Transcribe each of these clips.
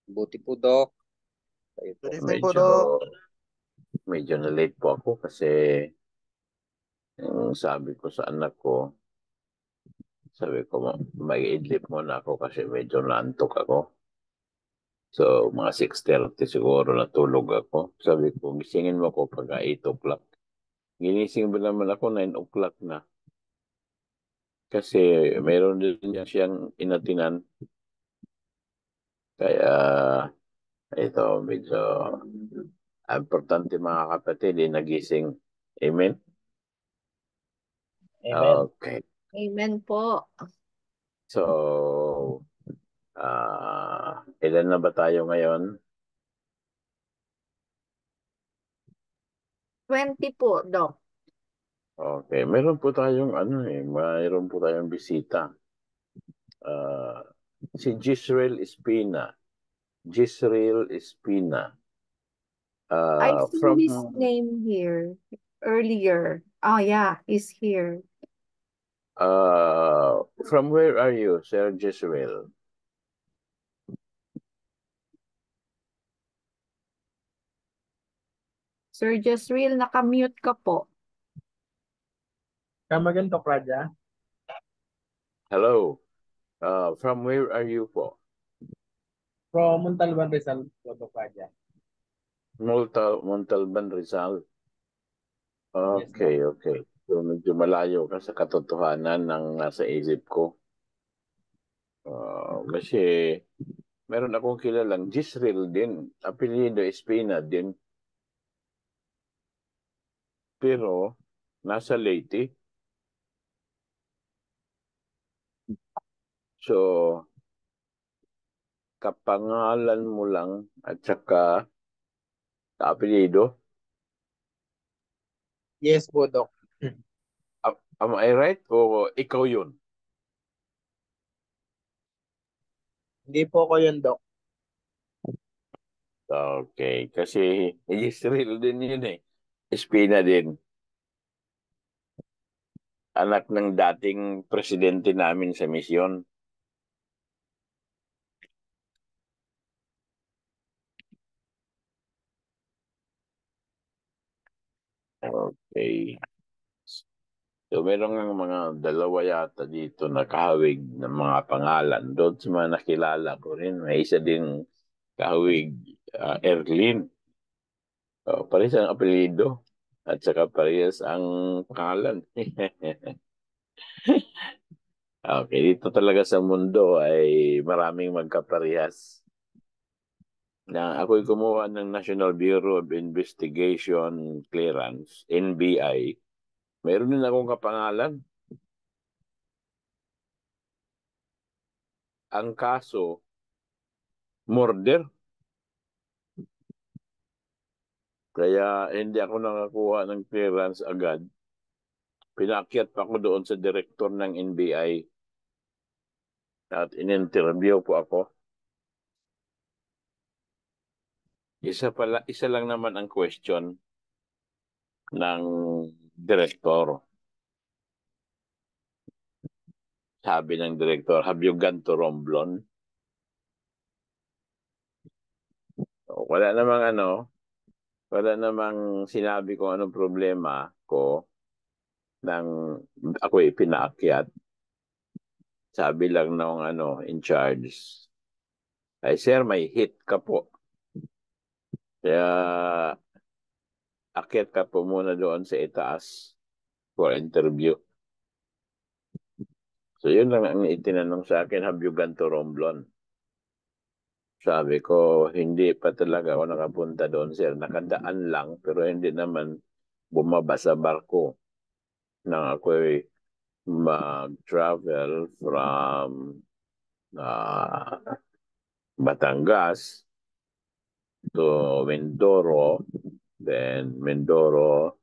Buti po, Doc. Kayo po. Good evening po, Medyo, Doc. medyo na late po ako kasi yung sabi ko sa anak ko, sabi ko, mag-idlip muna ako kasi medyo naantok ako. So, mga 6:30 siguro natulog ako. Sabi ko, gisingin mo ko pagka 8 o'clock. Ginising ba naman ako 9 o'clock na. Kasi mayroon din niya siyang inatinan. Kaya ito medyo importante mga kapatid, nagising. Amen? Amen. Okay. Amen po. So, ilan na ba tayo ngayon? 20 po, Doc. Okay, meron po tayong mayroon po tayong bisita. Ah, si Gisrael Espina. Gisrael Espina. I saw From his name here earlier. Oh, yeah, he's here. from where are you, Sir Gisrael? Sir Jezreel, nakamute ka po. Kamagan to, Praja. Hello. From where are you po? From Montalban, Rizal, to Praja. Montalban, Rizal. Yes, Doc. Okay, okay. So medyo malayo ka sa katotohanan ng nasa isip ko. Kasi meron akong kilalang Gisrael din. Apelyido Espina din. Pero nasa Leyte. So, kapangalan mo lang at saka apelyido. Yes po, Doc. Am I right? O ikaw yun? Hindi po ko yun, Doc. Okay. Kasi Israel din yun eh. Espina din. Anak ng dating presidente namin sa misyon. Okay. So, meron ng mga dalawa yata dito na kahawig ng mga pangalan. Doon sa mga nakilala ko rin, may isa din kahawig, Erlin. Parehas ang apelyido at saka parehas ang pangalan. Okay, dito talaga sa mundo ay maraming magkaparehas. Na ako'y kumuha ng National Bureau of Investigation Clearance, NBI. Meron din akong kapangalan. Ang kaso, murder. Kaya hindi ako nakakuha ng clearance agad. Pinakyat pa ako doon sa director ng NBI at in-interview po ako. Isa lang naman ang question ng director. Sabi ng director, have you gone to Romblon? Wala namang sinabi ko anong problema ko nang ako pinaakyat. Sabi lang ng in charge, ay sir, may hit ka po. Kaya akyat ka po muna doon sa itaas for interview. So yun lang ang itinanong sa akin, have you gone to Romblon? Sabi ko, hindi pa talaga ako nakapunta doon, sir. Nakadaan lang, pero hindi naman bumaba sa barko nang ako'y mag-travel from uh, Batangas to Mindoro, then Mindoro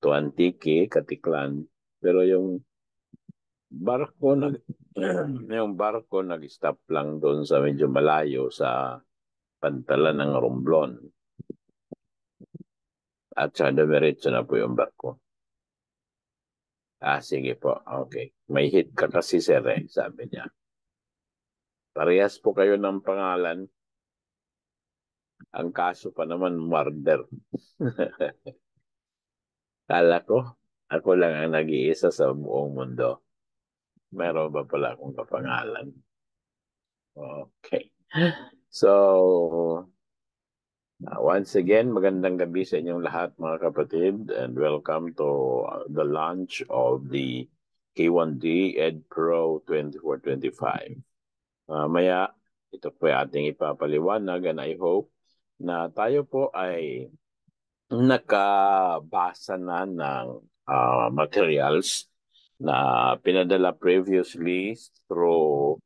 to Antique, Katiklan. Pero barko nag yung barko nag-stop lang doon sa medyo malayo sa pantalan ng Romblon. At sa diretso na po yung barko. Sige po. Okay. May hit ka kasi sir sabi niya. Parehas po kayo ng pangalan. Ang kaso pa naman, murder. Kala ko, ako lang ang nag-iisa sa buong mundo. Meron ba pala akong kapangalan? Okay. So, once again, magandang gabi sa inyong lahat mga kapatid and welcome to the launch of the K1D EdPro 24-25. Maya, ito po ay ating ipapaliwanag and I hope na tayo po ay nakabasa na ng materials na pinadala previously through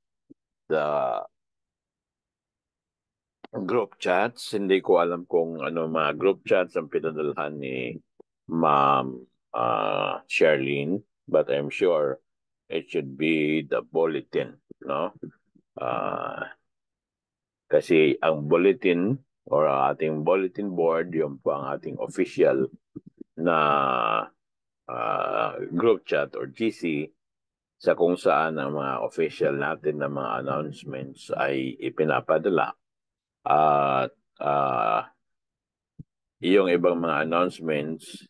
the group chats. Hindi ko alam kung ano mga group chats ang pinadalhan ni Ma'am Charlene, but I'm sure it should be the bulletin, no? Kasi ang bulletin or ating bulletin board, yun po ang ating official na group chat or GC sa kung saan ang mga official natin na mga announcements ay ipinapadala. At yung ibang mga announcements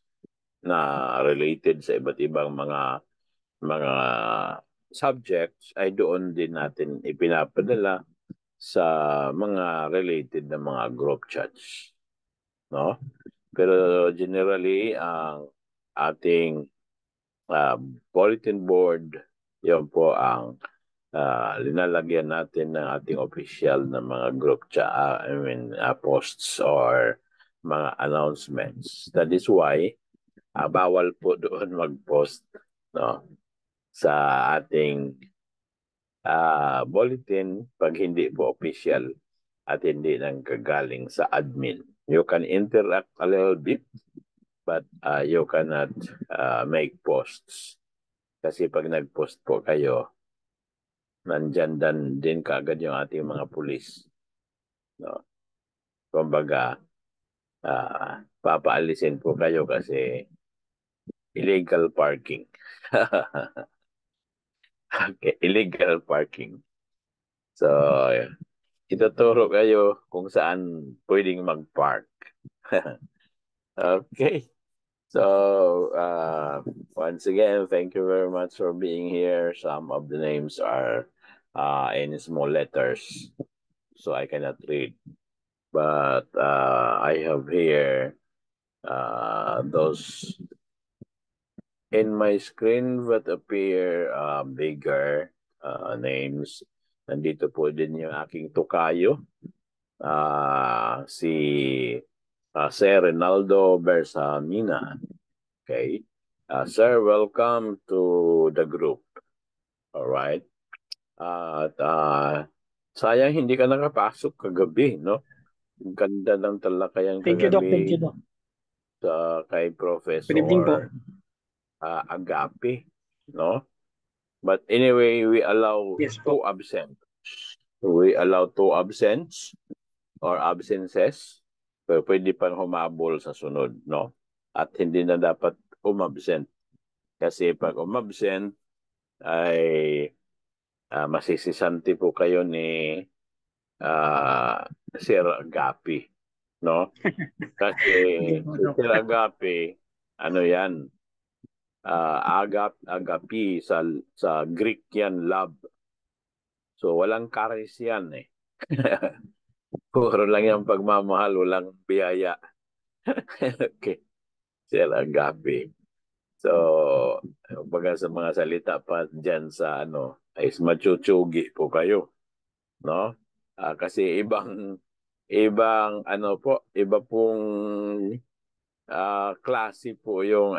na related sa iba't ibang mga subjects ay doon din natin ipinapadala sa mga related na mga group chats, no? Pero generally ang ating bulletin board, yun po ang linalagyan natin ng ating official na mga group chat, posts or mga announcements. That is why bawal po doon mag-post, no, sa ating bulletin pag hindi po official at hindi nang kagaling sa admin. You can interact a little bit but you cannot make posts. Kasi pag nag-post po kayo, nandyan din kaagad yung ating mga pulis. No? Kumbaga, papaalisin po kayo kasi illegal parking. Okay, illegal parking. So, ituturo kayo kung saan pwedeng mag-park. Okay. So, once again, thank you very much for being here. Some of the names are in small letters, so I cannot read. But I have here those in my screen that appear bigger names. Nandito po din yung aking tukayo. Si Sir Rinaldo Bersamina. Okay. Sir, welcome to the group. All right. At sayang hindi ka nakapasok kagabi, no? Ang ganda ng talakayan Thank you, Doc. kagabi Thank you, Doc. kay Good evening po. Professor Agape, no? But anyway, we allow Yes po. 2 absent. We allow 2 absents or absences. Pero pwede pang humabol sa sunod, no? At hindi na dapat umabsent. Kasi pag umabsent ay masisisanti po kayo ni Sir Agapi, no? Kasi si Sir Agapi, ano yan? Agapi sa Greek yan, love. So walang charis yan eh. Puro lang yung pagmamahal, walang biyaya. Okay. Sir Agapi. So, baga sa mga salita pa dyan sa ay machuchugi po kayo, no? Kasi ibang iba pong klase po yung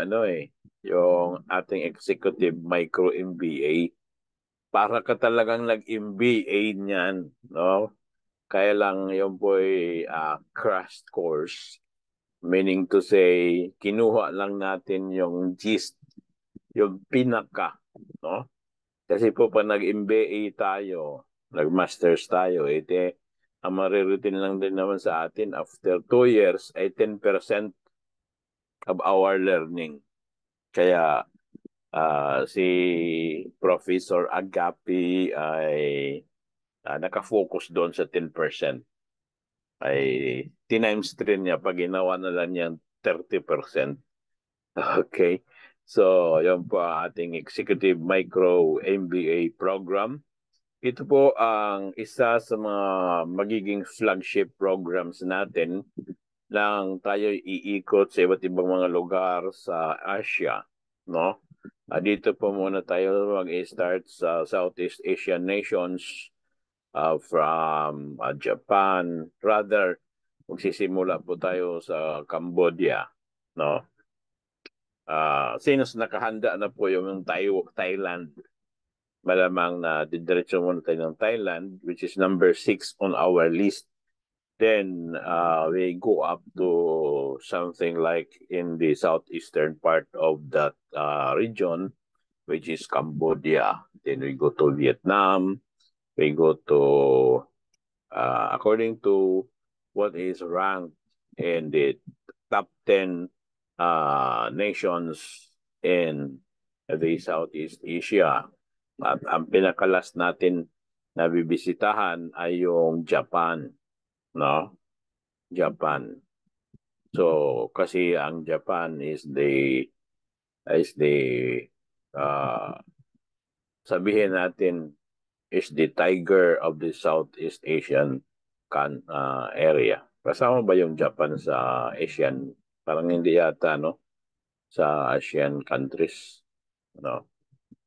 yung ating executive micro MBA. Para ka talagang nag-MBA niyan, no? Kaya lang yun po ay crash course. Meaning to say, kinuha lang natin yung gist, yung pinaka, no? Kasi po pag nag-MBA tayo, nag-masters tayo, ang marirutin lang din naman sa atin after 2 years ay 10% of our learning. Kaya si Professor Agapi ay nakafocus doon sa 10%. Ay tinimes 3 niya pag ginawa na lang niyang 30%. Okay. So, yun po ang ating Executive Micro MBA program. Ito po ang isa sa mga magiging flagship programs natin nang tayo iikot sa iba't ibang mga lugar sa Asia, no? Dito po muna tayo mag-start sa Southeast Asian nations from Japan. Rather, magsisimula po tayo sa Cambodia, no? Since nakahanda na po yung Thailand, malamang na didiretso muna tayo ng Thailand, which is number 6 on our list. Then we go up to something like in the southeastern part of that region, which is Cambodia. Then we go to Vietnam. We go to, according to what is ranked in the top 10 nations in the Southeast Asia. At ang pinakalas natin na bibisitahan ay yung Japan, no? Japan. So kasi ang Japan is the sabihin natin is the tiger of the Southeast Asian area. Kasama ba yung Japan sa Asian? Parang hindi yata, no? Sa Asian countries, no?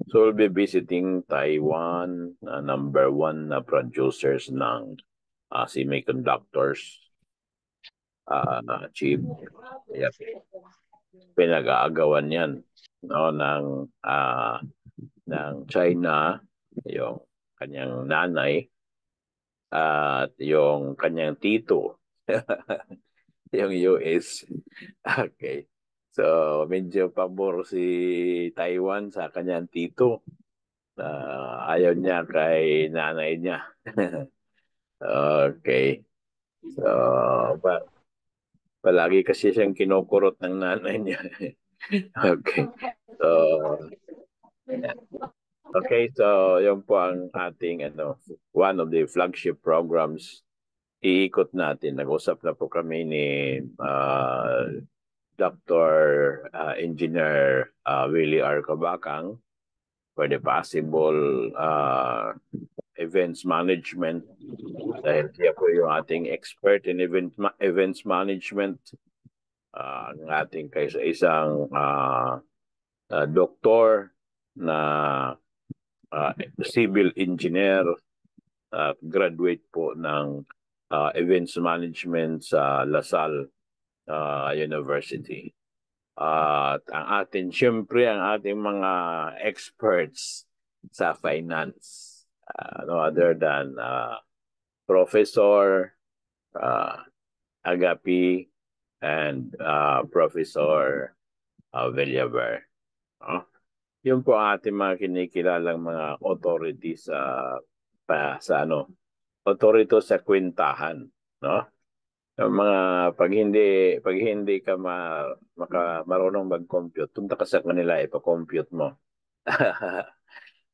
So we'll be visiting Taiwan, number 1 na producers ng semiconductors, chip. Yep. Pinag-aagawan yan, no, ng China, yung kanyang nanay at yung kanyang tito, yung US. Okay. So, medyo pabor si Taiwan sa kanyang tito. Ayaw niya kay nanay niya. Okay. So, palagi kasi siyang kinukurot ng nanay niya. Okay. So, okay, so yun po ang ating one of the flagship programs. Iikot natin. Nag-usap na po kami ni Dr. Engineer Willie R. Kabakang for the possible events management. Dahil siya po yung ating expert in events management. Ang ating isang doktor na civil engineer at graduate po ng events management sa LaSalle University. At syempre ang ating mga experts sa finance, no other than Professor Agapi and Professor Villaver. Yun po ang ating mga kinikilalang mga authorities authority sa kwentahan, no? Yung mga pag hindi ka marunong mag-compute, punta ka sa kanila, ipa-compute mo.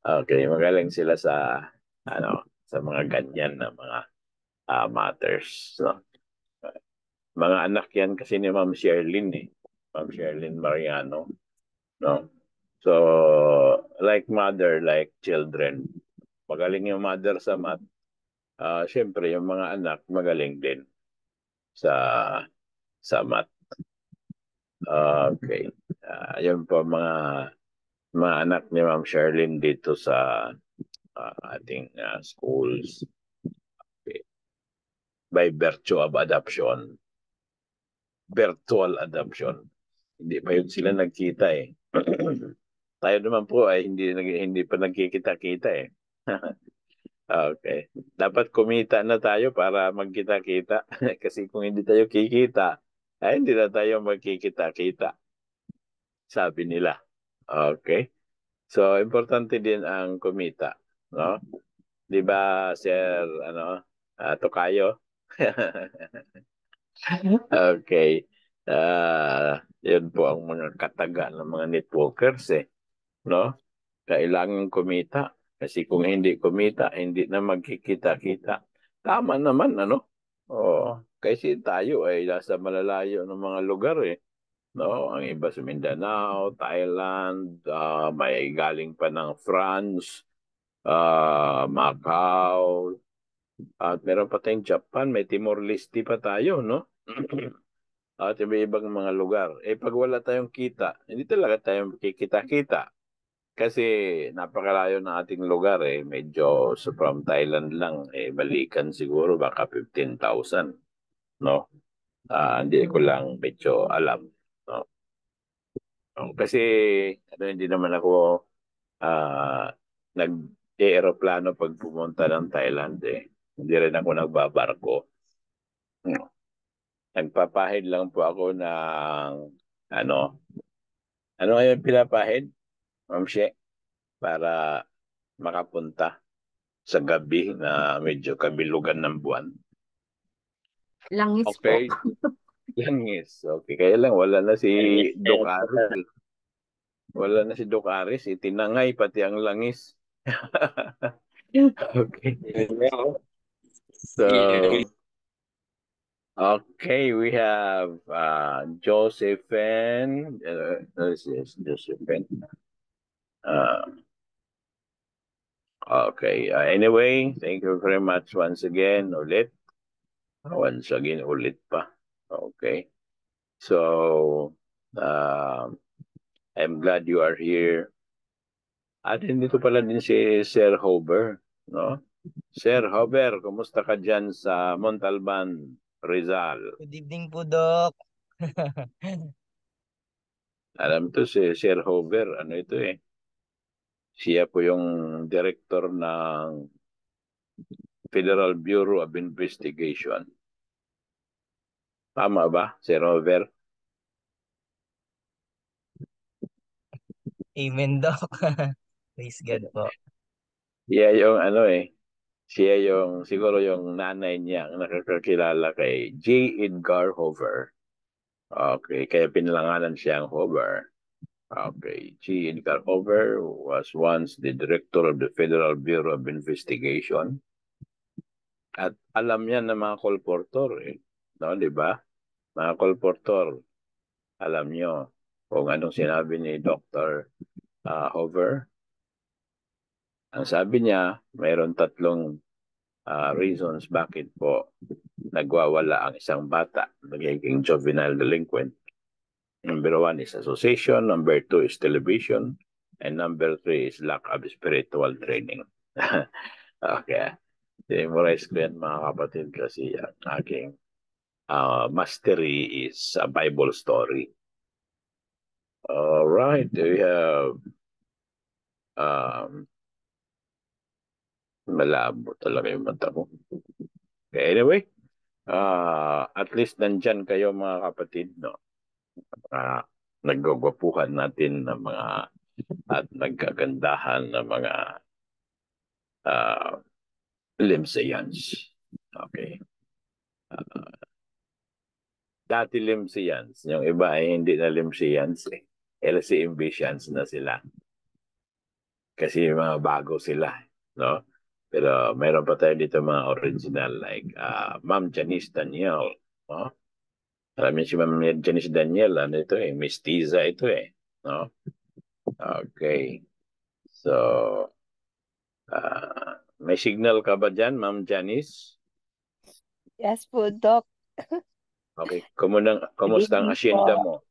Okay, magaling sila sa sa mga ganyan na mga matters, no? Mga anak yan kasi ni Ma'am Sherlyn Ma'am Sherlyn Mariano, no? So, like mother, like children. Magaling yung mother sa math. Siyempre, yung mga anak magaling din sa math. Okay. Yun po mga anak ni Ma'am Sherlyn dito sa ating schools. Okay. By virtue of adoption. Virtual adoption. Hindi pa yun sila nagkita Tayo naman po ay hindi pa nagkikita-kita Okay. Dapat kumita na tayo para magkita-kita. Kasi kung hindi tayo kikita, ay hindi na tayo magkikita-kita. Sabi nila. Okay. So, importante din ang kumita. No? Di ba, Sir, Tokayo? Okay. Yun po ang mga kataga ng mga networkers No? Kailangan kumita. Kasi kung hindi kumita, hindi na magkikita-kita. Tama naman, ano? Oo. Kasi tayo ay nasa malalayo ng mga lugar eh. No, ang iba sa Mindanao, Thailand, may galing pa ng France, Macau, at meron pa tayong Japan, may Timor-Leste pa tayo, no? At iba-ibang mga lugar. Eh, pag wala tayong kita, hindi talaga tayo kikita-kita. Kasi napakalayo ng ating lugar eh. Medyo from Thailand lang, eh, balikan siguro baka 15,000, no? Hindi ko lang medyo alam, no? Kasi hindi naman ako ah, nag-aeroplano pag pumunta ng Thailand eh. Hindi rin ako nagbabarko. No. Nagpapahid lang po ako ng ano, ano ngayon pinapahid, Ma'am She, para makapunta sa gabi na medyo kabilugan ng buwan. Langis po. Okay. Langis. Okay. Kaya lang, wala na si Doc Aris. Eh. Wala na si Doc Aris. Itinangay pati ang langis. Okay. So, okay, we have Josephine. This is Josephine. Okay. Anyway, thank you very much once again ulit. Once again ulit pa. Okay. So, I'm glad you are here. At dito pala din si Sir Hober, no? Sir Hober, kumusta ka dyan sa Montalban, Rizal? Good evening po, Doc. Alam to si Sir Hober, ano ito eh. Siya po yung director ng Federal Bureau of Investigation. Tama ba, Sir Hober? Amen, Doc. Praise God po. Siya yung ano eh. Siya yung, siguro yung nanay niya ang nakakakilala kay J. Edgar Hoover. Okay, kaya pinalanganan siyang Hoover. Okay, J. Edgar Hoover was once the director of the Federal Bureau of Investigation. At alam niya ng mga kolportor eh. No, di ba? Mga kolportor, alam niyo kung anong sinabi ni Dr. Hoover. Ang sabi niya, mayroon tatlong reasons bakit po nagwawala ang isang bata, nagiging juvenile delinquent. Number 1 is association, number 2 is television, and number 3 is lack of spiritual training. Okay. Memorize ko yan mga kapatid kasi ang aking mastery is a Bible story. All right, we have malabo talaga yung mata ko. Okay, anyway, at least nandyan kayo mga kapatid, no? Naggagwapuhan natin ng mga at nagkagandahan ng mga Limsians. Okay. Dati Limsians, yung iba ay hindi na Limsians eh. LCMBians na sila. Kasi mga bago sila, no? Pero mayroon pa tayo dito mga original like Ma'am Janice Daniel, no? Alam niyo si Ma'am Janice Daniel, ano ito eh, Mistiza ito eh, no? Okay. So, may signal ka ba dyan, Ma'am Janice? Yes po, Doc. Okay. Kumusta ang asyenda mo?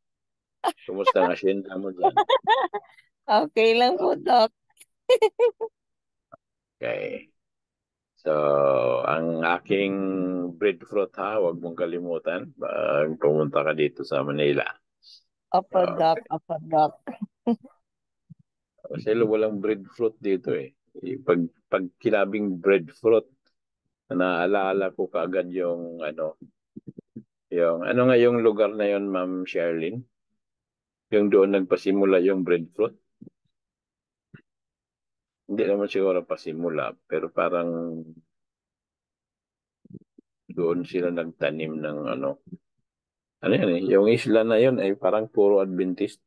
Kumusta ang asyenda mo dyan? Okay lang po, Doc. Okay. So, ang aking breadfruit ha, huwag mong kalimutan pag pumunta ka dito sa Manila. Opo, Okay. Doc. Opo, Doc. Kasi walang breadfruit dito eh. Pag kinabing breadfruit, naalala ko kaagad yung ano nga yung lugar na yon, Ma'am Sherlyn? Yung doon nagpasimula yung breadfruit. Hindi naman siguro pasimula, pero parang doon sila nagtanim ng ano yan eh, yung isla na yon ay parang puro Adventist.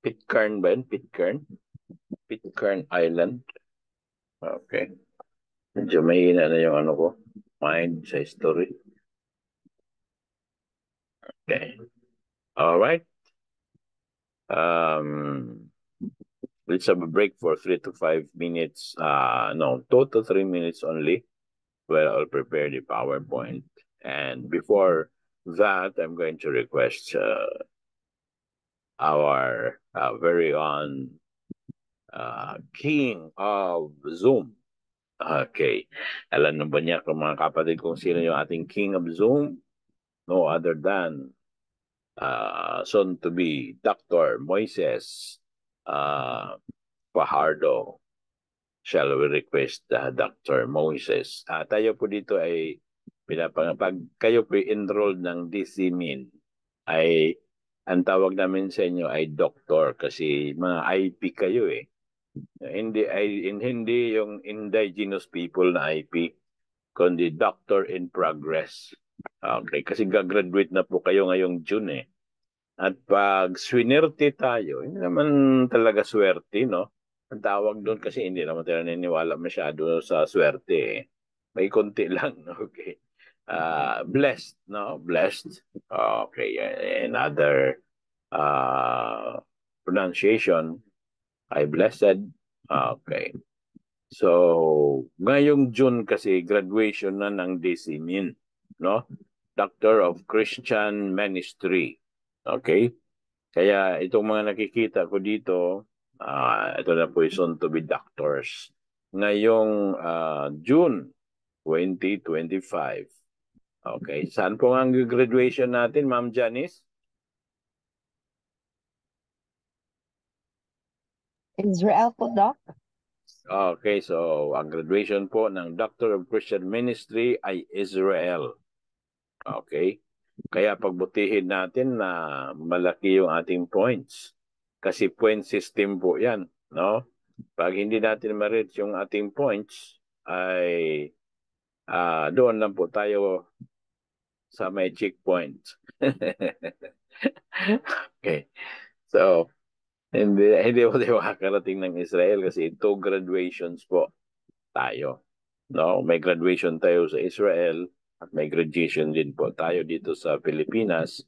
Pitcairn ba yun? Pitcairn Island. Okay. Medyo mahina na yung ano ko. Mind sa history. Okay. All right. Let's have a break for 3 to 5 minutes. No, 2 to 3 minutes only. Where I'll prepare the PowerPoint. And before that, I'm going to request our very own king of Zoom. Okay. Alam na ba niya kung mga kapatid kung sino yung ating king of Zoom? No other than soon to be Dr. Moises Fajardo. Shall we request Dr. Moises? Tayo po dito ay pag kayo po enrolled ng DCMIN ay ang tawag namin sa inyo ay doctor kasi mga IP kayo eh. Hindi yung indigenous people na IP, kundi doctor in progress. Okay, kasi gagraduate na po kayo ngayong June eh. At pag swinerte tayo, hindi naman talaga swerte, no? Ang tawag doon kasi hindi naman tayo naniniwala masyado sa swerte eh. May konti lang, okay. Blessed, no? Blessed. Okay, another pronunciation ay blessed. Okay. So, ngayong June kasi graduation na ng DCMIN, no? Doctor of Christian Ministry. Okay? Kaya itong mga nakikita ko dito, ito na po soon to be doctors. Ngayong June 2025. Okay. Saan po ang graduation natin, Ma'am Janice? Israel po, Doc. Okay, so ang graduation po ng Doctor of Christian Ministry ay Israel. Okay? Kaya pagbutihin natin na malaki yung ating points. Kasi point system po yan, no? Pag hindi natin ma-reach yung ating points, ay doon lang po tayo sa may checkpoint. Okay. So, hindi po tayo makakarating ng Israel kasi 2 graduations po tayo. No, may graduation tayo sa Israel at may graduation din po tayo dito sa Pilipinas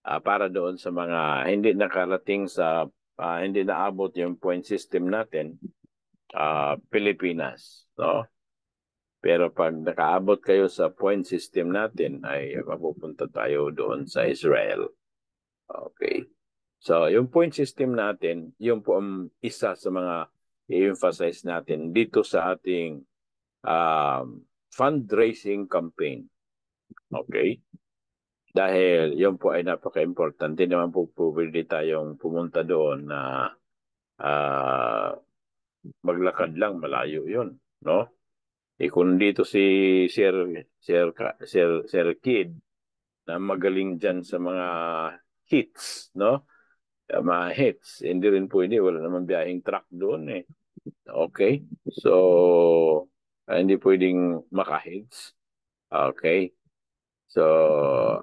para doon sa mga hindi nakarating sa hindi naabot yung point system natin Pilipinas, no? Pero pag nakaabot kayo sa point system natin ay mapupunta tayo doon sa Israel. Okay. So, yung point system natin, yung po ang isa sa mga i-emphasize natin dito sa ating fundraising campaign. Okay? Dahil yun po ay napaka-importante naman po pwede tayong pumunta doon na maglakad lang, malayo yun. No? Kung dito si Sir Kid na magaling dyan sa mga hits, no? Mga hits, hindi rin pwede, wala naman biyaheng truck doon eh. Okay? So, hindi pwedeng maka-hits. Okay? So,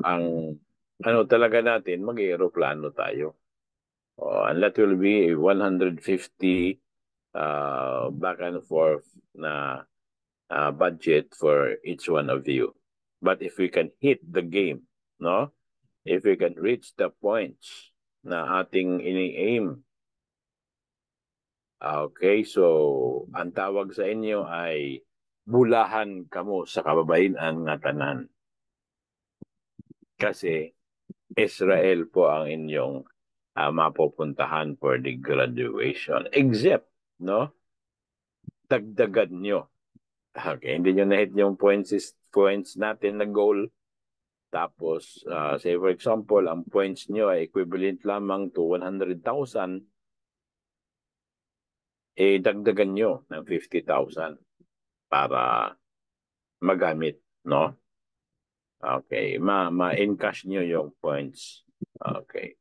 ang ano talaga natin, mag-aeroplano tayo. And that will be 150 back and forth na budget for each one of you. But if we can hit the game, no? If we can reach the points na ating ini-aim. Okay, so ang tawag sa inyo ay bulahan kamo sa kababayan nga tanan. Kasi Israel po ang inyong mapupuntahan for the graduation. Except, no? Dagdagan nyo. Okay, hindi nyo na-hit yung points natin na goal. Tapos, say for example, ang points nyo ay equivalent lamang to 100,000, dagdagan nyo ng 50,000 para magamit, no? Okay, ma-encash nyo yung points. Okay.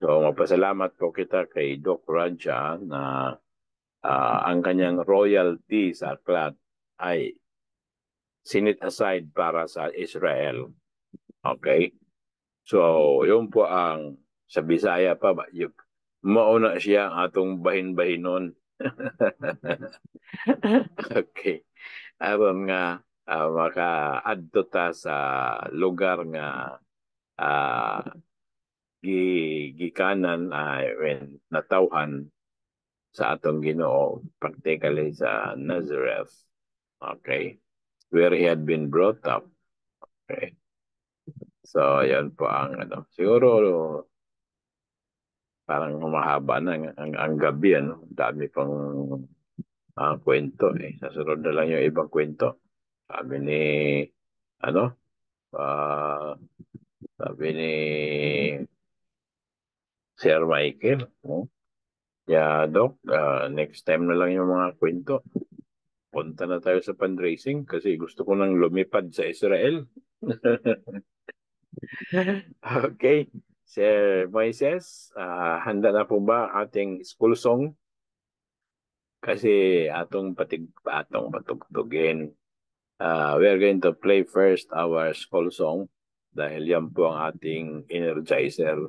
So, magpasalamat po kita kay Doc Raja na ang kanyang royalty sa CLAT ay sinit aside para sa Israel. Okay? So, yun po ang sa Bisaya pa ba? Mauna siya ang atong bahin-bahinon Okay. Aron nga maka-adto ta sa lugar nga ah, gikanan when natawhan sa atong Ginoo, practically sa Nazareth. Okay. Where he had been brought up. Okay. So, yan po ang siguro parang mahaba na ang gabi, Dami pang kwento eh. Sasunod na lang yung ibang kwento. Sabi ni, ano, ah, sabi ni Sir Michael, no? Doc, next time na lang yung mga kwento. Punta na tayo sa fundraising kasi gusto ko nang lumipad sa Israel. Okay. Sir Moises, handa na po ba ating school song? Kasi atong patugtugin. We are going to play first our school song dahil yan po ang ating energizer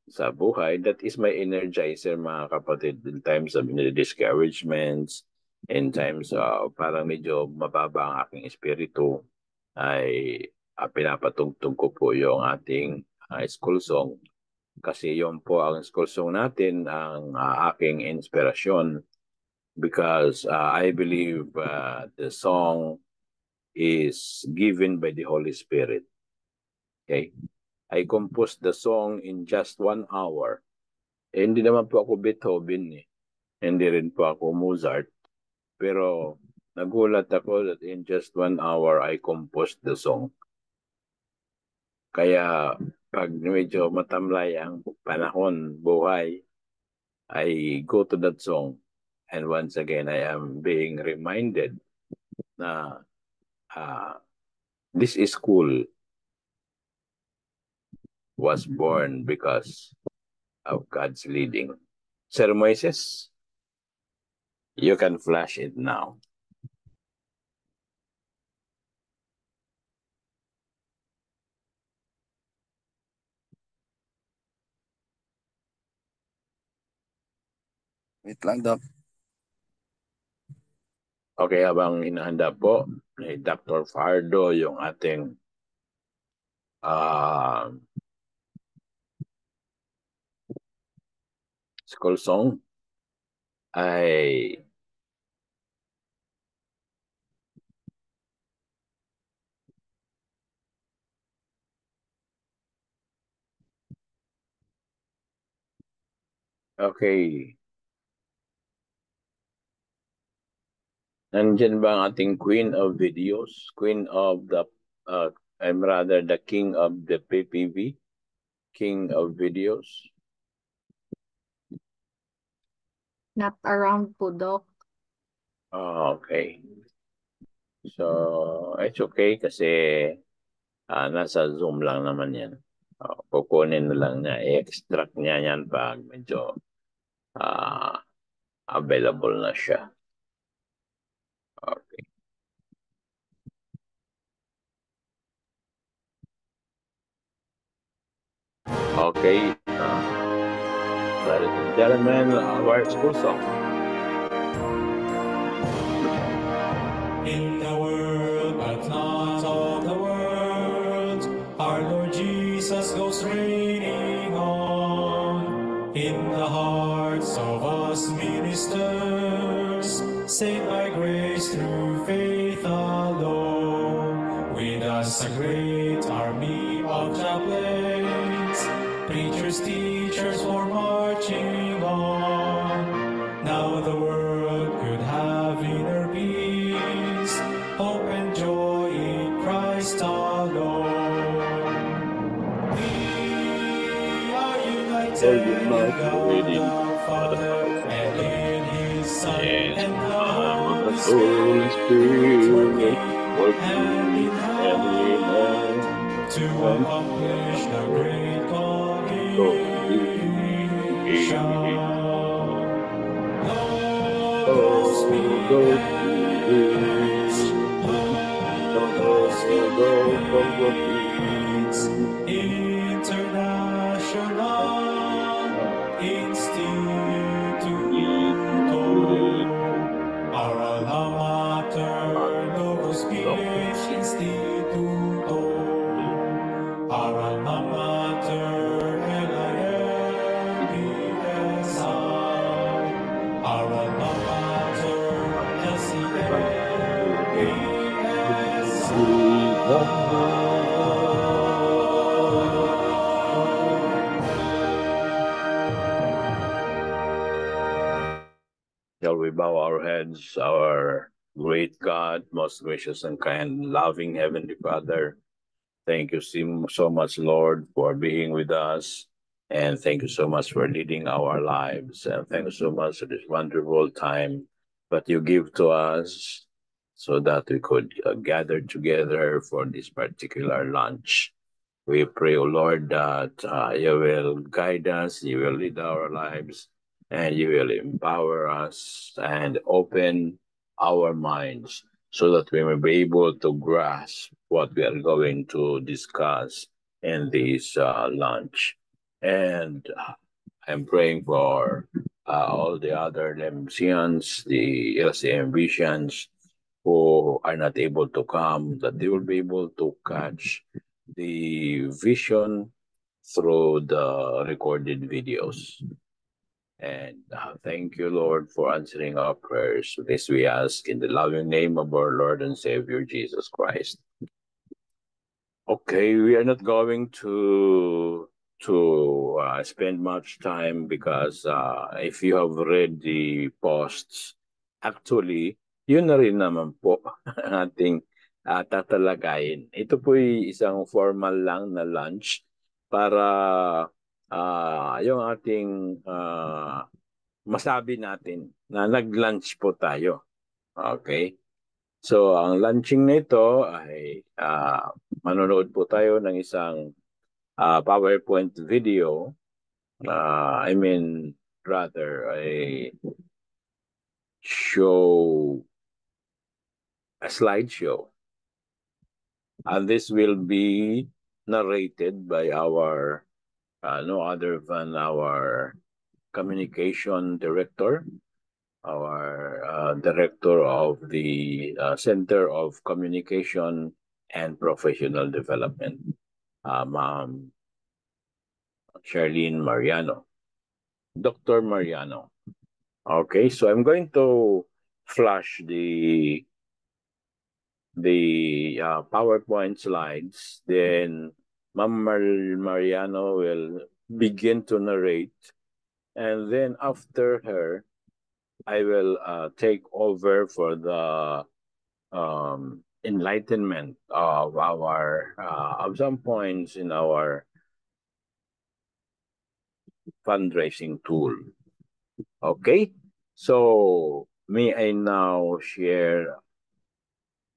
sa buhay. That is my energizer, mga kapatid, in times of discouragements, in times of parang medyo mababa ang aking espiritu, ay pinapatugtog ko po yung ating school song. Kasi yun po ang school song natin, ang aking inspirasyon. Because I believe the song is given by the Holy Spirit. Okay? I composed the song in just 1 hour. Hindi naman po ako Beethoven eh. Hindi rin po ako Mozart. Pero nagulat ako that in just 1 hour I composed the song. Kaya pag medyo matamlay ang panahon, buhay, I go to that song. And once again, I am being reminded na this school was born because of God's leading. Sir Moises, you can flash it now. Wait lang, Doc. Okay, habang hinahanda po ni Dr. Fardo yung ating school song, ay okay. Nandyan ba ang ating queen of videos? Queen of the, I'm rather the king of the PPV? King of videos? Not around po, Doc. Okay. So, it's okay kasi nasa Zoom lang naman yan. Kukunin na lang niya, i-extract niya yan pag medyo available na siya. Okay. Okay. Ladies and gentlemen, our school song. In the world, but not of the world, our Lord Jesus goes reigning on. In the hearts of us ministers, saved by grace through faith alone. With us a great army of chaplains, preachers, teachers were marching on. Now the world could have inner peace, hope and joy in Christ alone. We are united in God the Father and in His Son and the Holy Spirit, working hand in hand to accomplish the great commission. Those International Institute Mater Novus Vies Instituto, Ara Mater LIFESI, Ara Mater Shall we bow our heads, our great God, most gracious and kind, loving Heavenly Father? Thank you so much, Lord, for being with us. And thank you so much for leading our lives. And thank you so much for this wonderful time that you give to us so that we could gather together for this particular lunch. We pray, O Lord, that you will guide us, you will lead our lives, and you will empower us and open our minds so that we may be able to grasp what we are going to discuss in this lunch. And I'm praying for all the other LMCians, the LCM Visions who are not able to come, that they will be able to catch the vision through the recorded videos. And thank you, Lord, for answering our prayers. This we ask in the loving name of our Lord and Savior, Jesus Christ. Okay, we are not going to spend much time because if you have read the posts, actually, yun na rin naman po ang ating tatalakayin. Ito po'y isang formal lang na lunch para yung ating masabi natin na nag-lunch po tayo. Okay? So, ang lunching nito ay manonood po tayo ng isang PowerPoint video. Rather, a slideshow. And this will be narrated by our, no other than our communication director, our director of the Center of Communication and Professional Development, Ma'am Charlene Mariano, Dr. Mariano. Okay, so I'm going to flash the PowerPoint slides. Then Ma'am Mariano will begin to narrate, and then after her, I will take over for the enlightenment of our of some points in our fundraising tool. Okay, so may I now share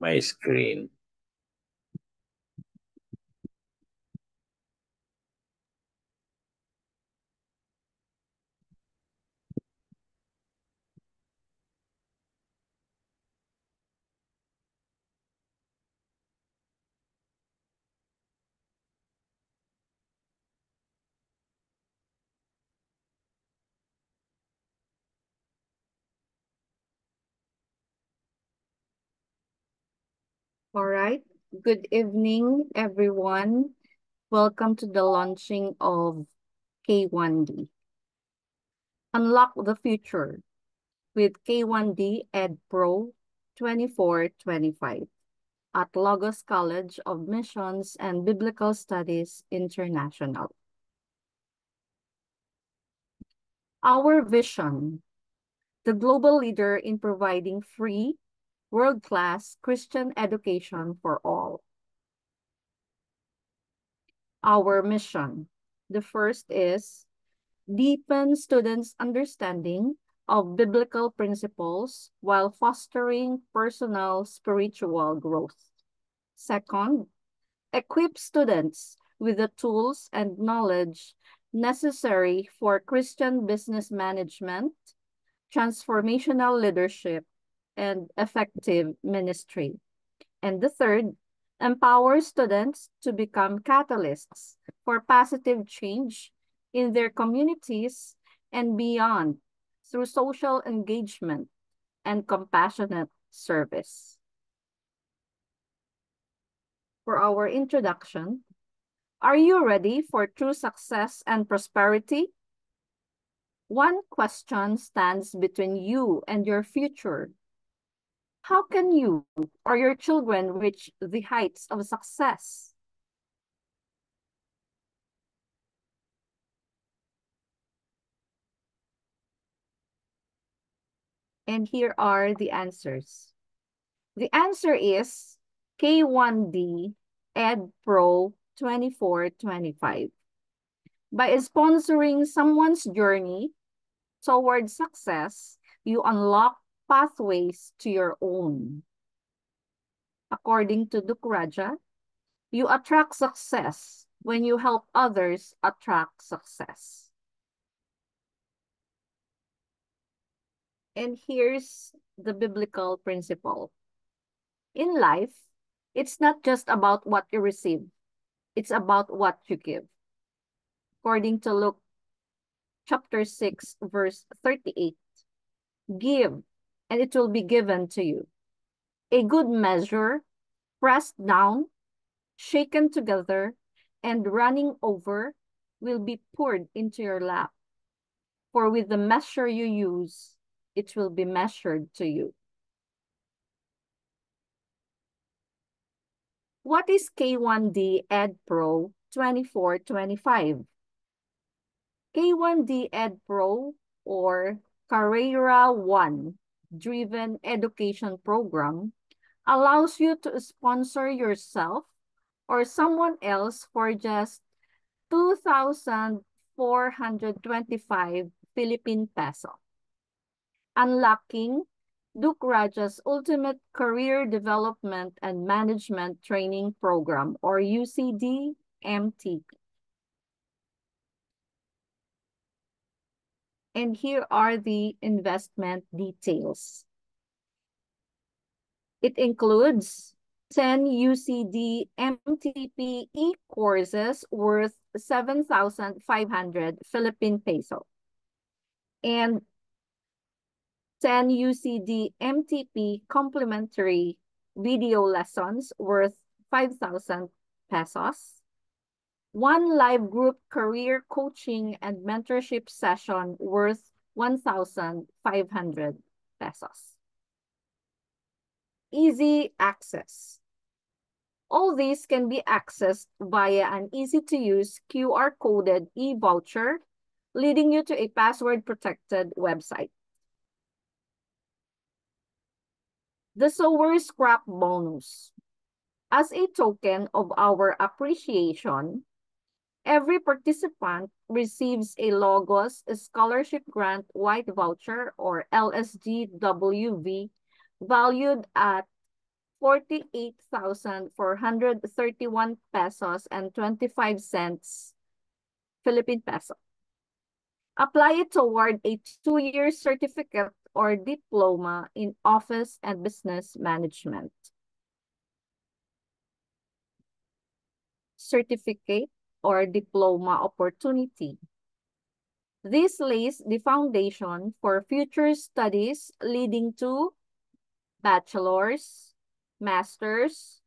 my screen? All right. Good evening, everyone. Welcome to the launching of K1D. Unlock the future with K1D Ed Pro 24-25 at Logos College of Missions and Biblical Studies International. Our vision, the global leader in providing free, world-class Christian education for all. Our mission, the first is deepen students' understanding of biblical principles while fostering personal spiritual growth. Second, equip students with the tools and knowledge necessary for Christian business management, transformational leadership, and effective ministry. And the third, empower students to become catalysts for positive change in their communities and beyond through social engagement and compassionate service. for our introduction. Are you ready for true success and prosperity? One question stands between you and your future. How can you or your children reach the heights of success? And here are the answers. The answer is K1D Ed Pro 2425. By sponsoring someone's journey toward success, you unlock pathways to your own. According to Dukraja, you attract success when you help others attract success. And here's the biblical principle. In life, it's not just about what you receive, it's about what you give. According to Luke chapter 6, verse 38, give, and it will be given to you. A good measure, pressed down, shaken together, and running over, will be poured into your lap. For with the measure you use, it will be measured to you. What is K1D Ed Pro 2425? K1D Ed Pro, or Carrera 1 driven education program, allows you to sponsor yourself or someone else for just 2,425 Philippine peso, unlocking Dukraja's Ultimate Career Development and Management Training Program, or UCD-MTP. And here are the investment details. It includes 10 UCD MTP e-courses worth 7,500 Philippine peso and 10 UCD MTP complimentary video lessons worth 5,000 pesos, 1 live group career coaching and mentorship session worth 1,500 pesos. Easy access. All these can be accessed via an easy-to-use QR-coded e-voucher, leading you to a password-protected website. The Sower Scrap Bonus. As a token of our appreciation, every participant receives a Logos Scholarship Grant White Voucher, or LSGWV, valued at 48,431 pesos and 25 cents Philippine peso. Apply it toward a 2-year certificate or diploma in office and business management. Certificate or diploma opportunity. This lays the foundation for future studies leading to bachelor's, master's,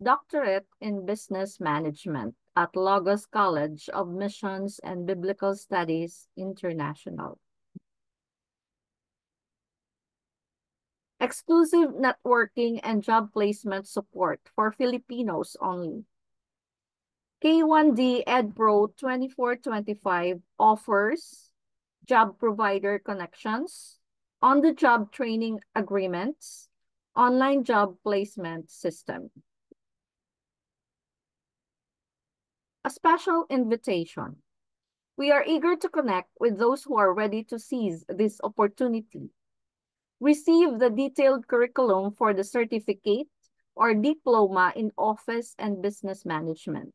doctorate in business management at Logos College of Missions and Biblical Studies International. Exclusive networking and job placement support for Filipinos only. K1D Ed Pro 2425 offers job provider connections, on-the-job training agreements, online job placement system. A special invitation. We are eager to connect with those who are ready to seize this opportunity. Receive the detailed curriculum for the certificate or diploma in office and business management.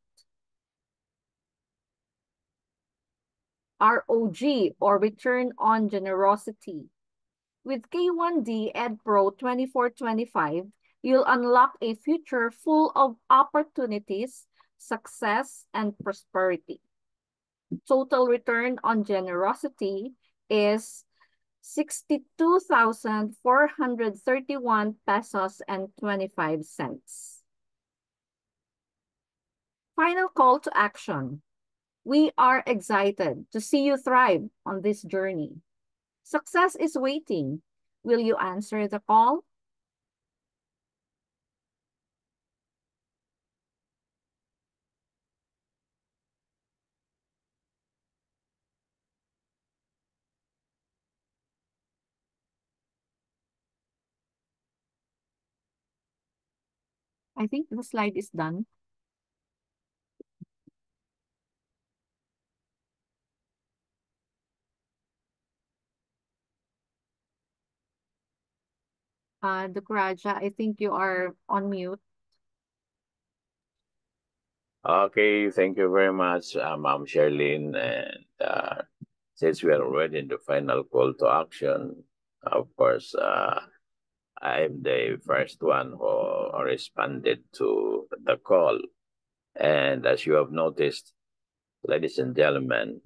ROG, or Return on Generosity. With K1D Ed Pro 2425, you'll unlock a future full of opportunities, success, and prosperity. Total return on generosity is 62,431 pesos and 25 cents. Final call to action. We are excited to see you thrive on this journey. Success is waiting. Will you answer the call? I think the slide is done. Dr. Raja, I think you are on mute. Okay, thank you very much, Ma'am Sherlyn. And since we are already in the final call to action, of course, I'm the first one who responded to the call. And as you have noticed, ladies and gentlemen,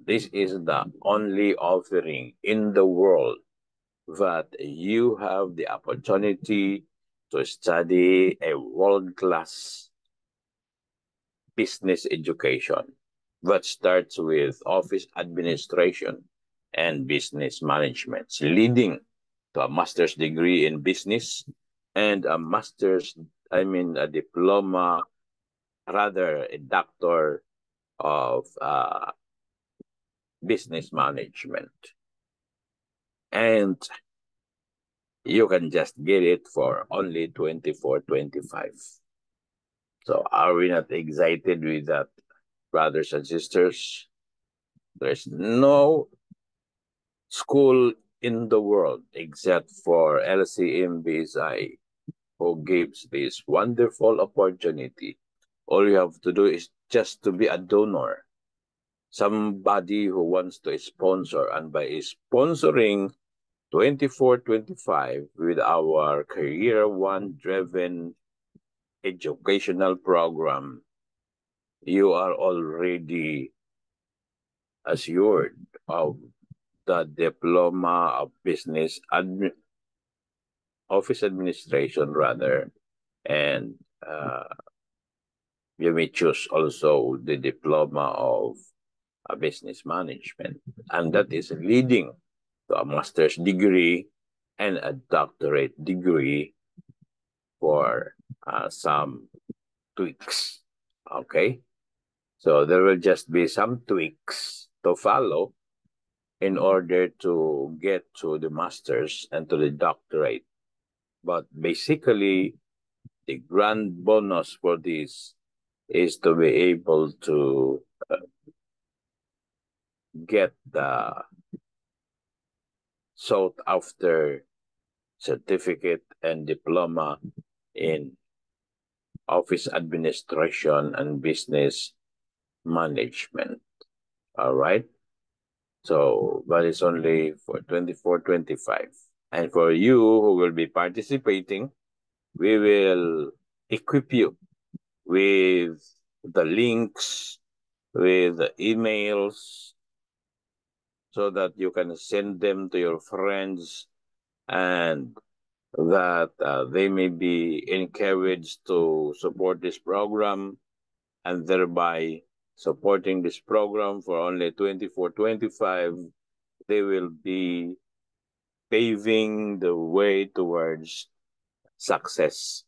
this is the only offering in the world that you have the opportunity to study a world-class business education that starts with office administration and business management, leading to a master's degree in business and a diploma, rather a doctor of business management. And you can just get it for only $24.25. So are we not excited with that, brothers and sisters? There's no school in the world except for LCMBSI who gives this wonderful opportunity. All you have to do is just to be a donor, somebody who wants to sponsor, and by sponsoring 2425 with our Career One driven educational program, you are already assured of the diploma of business office administration, rather, and you may choose also the diploma of business management, and that is leading to a master's degree and a doctorate degree for some tweaks. Okay, so there will just be some tweaks to follow in order to get to the master's and to the doctorate. But basically, the grand bonus for this is to be able to get the sought after certificate and diploma in office administration and business management. All right. So, but it's only for 24.25. And for you who will be participating, we will equip you with the links, with the emails, so that you can send them to your friends and that they may be encouraged to support this program, and thereby supporting this program for only 24.25, they will be paving the way towards success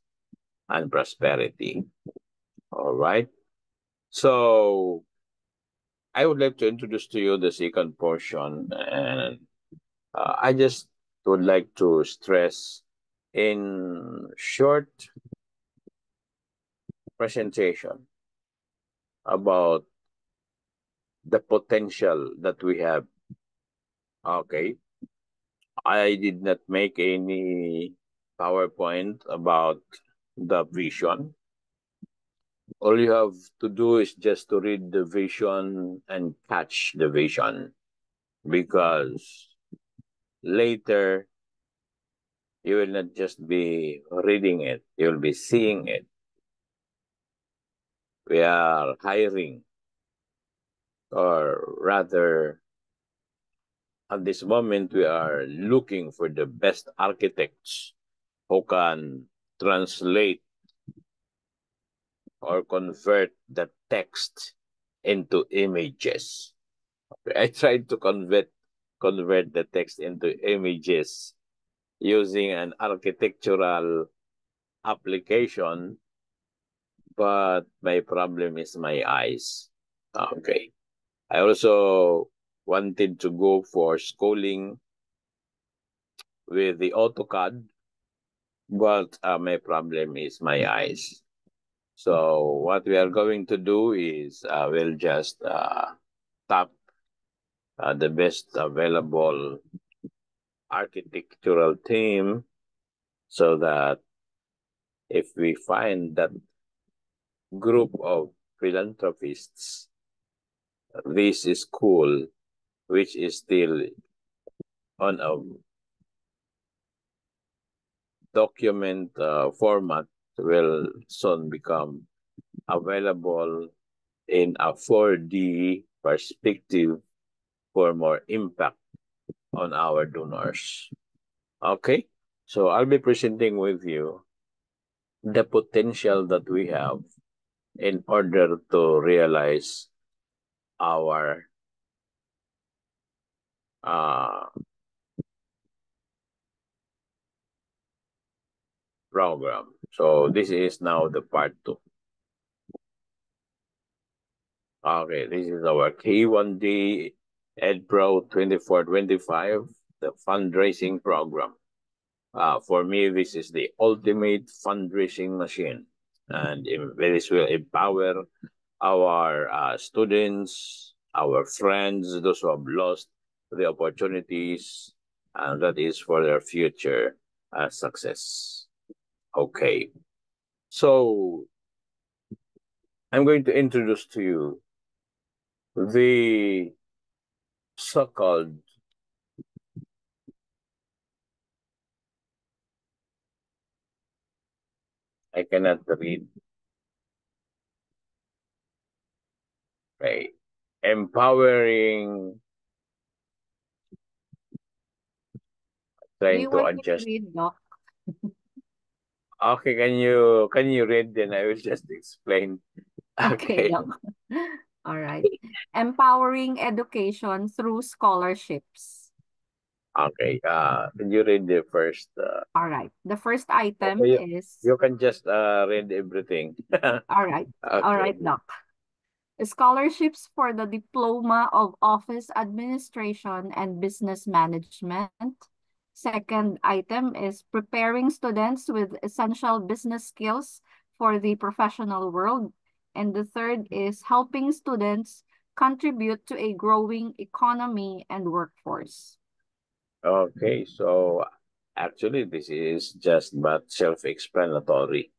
and prosperity. All right. So I would like to introduce to you the second portion, and I just would like to stress in short presentation about the potential that we have. Okay. I did not make any PowerPoint about the vision. All you have to do is just to read the vision and catch the vision, because later you will not just be reading it, you will be seeing it. We are hiring, or rather, at this moment, we are looking for the best architects who can translate or convert the text into images. Okay, I tried to convert the text into images using an architectural application, but my problem is my eyes. Okay. I also wanted to go for schooling with the AutoCAD, but my problem is my eyes. So what we are going to do is we'll just tap the best available architectural team so that if we find that group of philanthropists, this school, which is still on a document format, will soon become available in a 4D perspective for more impact on our donors. Okay, so I'll be presenting with you the potential that we have in order to realize our program. So this is now the part 2. Okay, this is our K1D EdPro 24-25, the fundraising program. For me, this is the ultimate fundraising machine, and this will empower our students, our friends, those who have lost the opportunities, and that is for their future success. Okay, so I'm going to introduce to you the so-called I cannot read. Okay. Empowering. Trying You to want me to adjust. read, Doc? Okay, can you read, then I will just explain. Okay, Okay. Doc. All right. Empowering education through scholarships. Okay. Can you read the first? All right. The first item Okay, is, you can just read everything. all right. All Okay. right, Doc. Scholarships for the Diploma of Office Administration and Business Management. Second item is preparing students with essential business skills for the professional world. And the third is helping students contribute to a growing economy and workforce. Okay, so actually this is just but self-explanatory.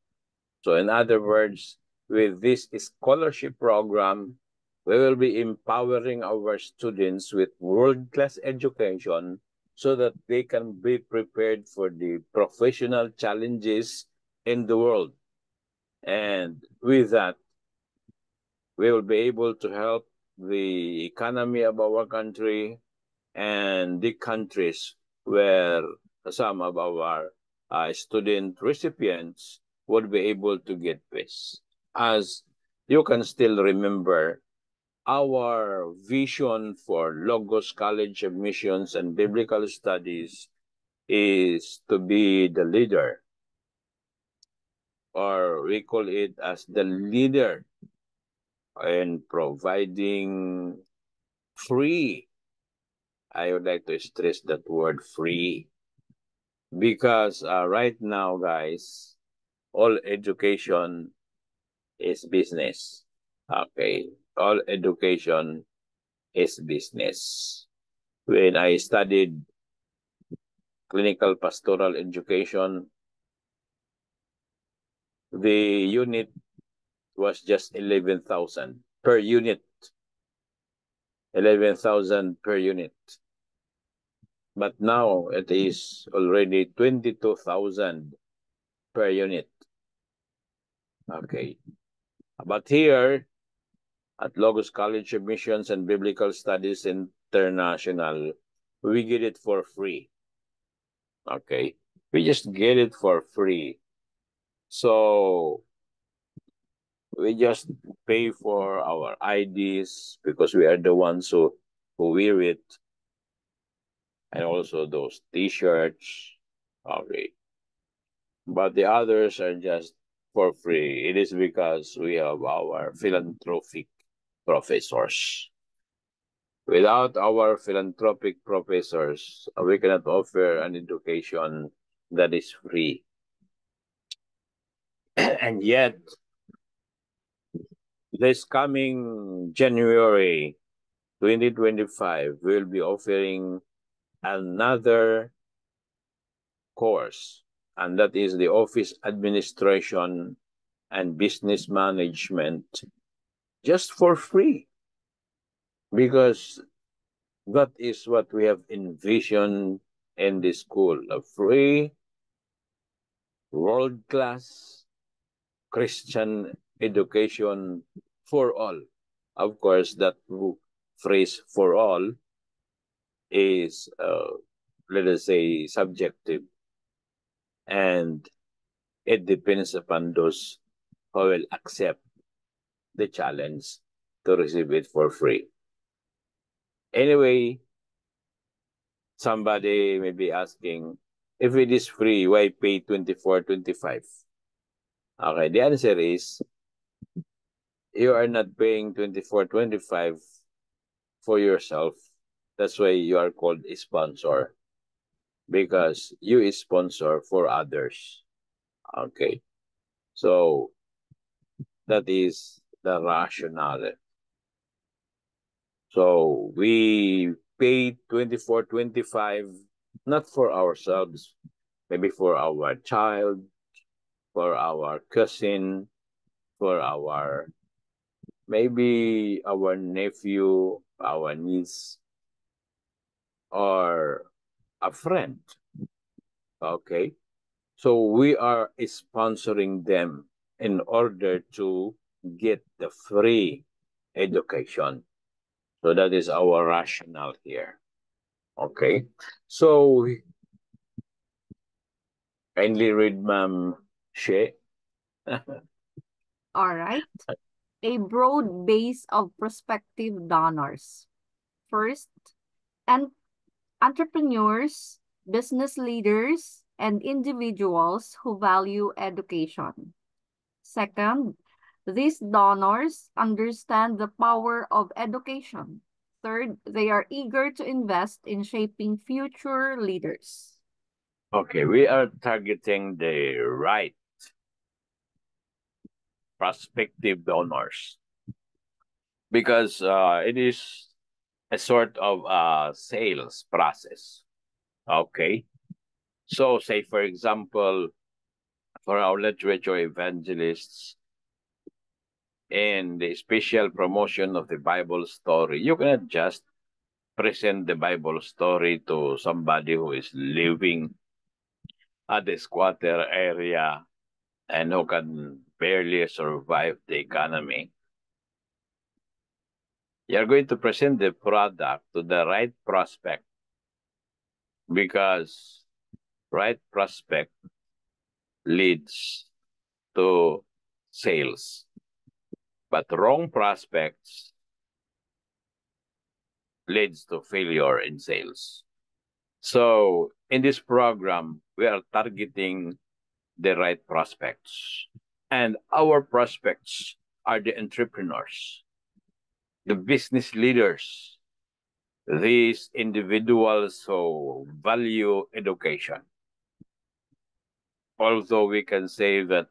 So in other words, with this scholarship program, we will be empowering our students with world-class education so that they can be prepared for the professional challenges in the world. And with that, we will be able to help the economy of our country and the countries where some of our student recipients would be able to get this. As you can still remember, our vision for Logos College of Missions and Biblical Studies is to be the leader, or we call it as the leader in providing free. I would like to stress that word free, because right now, guys, all education is business. Okay, all education is business. When I studied clinical pastoral education, the unit was just 11,000 per unit. 11,000 per unit. But now it is already 22,000 per unit. Okay. But here at Logos College of Missions and Biblical Studies International, we get it for free. Okay. We just get it for free. So We just pay for our IDs because we are the ones who wear it, and also those T-shirts. Okay, but the others are just for free. It is because we have our philanthropic professors. Without our philanthropic professors, we cannot offer an education that is free. And yet, this coming January 2025, we'll be offering another course, and that is the Office Administration and Business Management, just for free, because that is what we have envisioned in the school, a free, world-class Christian education for all. Of course, that phrase "for all" is, let us say, subjective, and it depends upon those who will accept the challenge to receive it for free. Anyway, somebody may be asking, if it is free, why pay 24.25? Okay, the answer is, you are not paying 24.25 for yourself. That's why you are called a sponsor, because you sponsor for others. Okay, so that is the rationale. So we pay 24.25 not for ourselves, maybe for our child, for our cousin, for our maybe our nephew, our niece, or a friend. Okay, so we are sponsoring them in order to get the free education. So that is our rationale here. Okay, so kindly read, Ma'am She. All right. A broad base of prospective donors. First, and entrepreneurs, business leaders, and individuals who value education. Second, these donors understand the power of education. Third, they are eager to invest in shaping future leaders. Okay, we are targeting the right prospective donors because it is a sort of sales process. Okay, so say for example, for our literature evangelists in the special promotion of the Bible story, you cannot just present the Bible story to somebody who is living at the squatter area and who can barely survive the economy. You're going to present the product to the right prospect, because right prospect leads to sales, but wrong prospects leads to failure in sales. So in this program, we are targeting the right prospects, and our prospects are the entrepreneurs, the business leaders, these individuals who value education. Although we can say that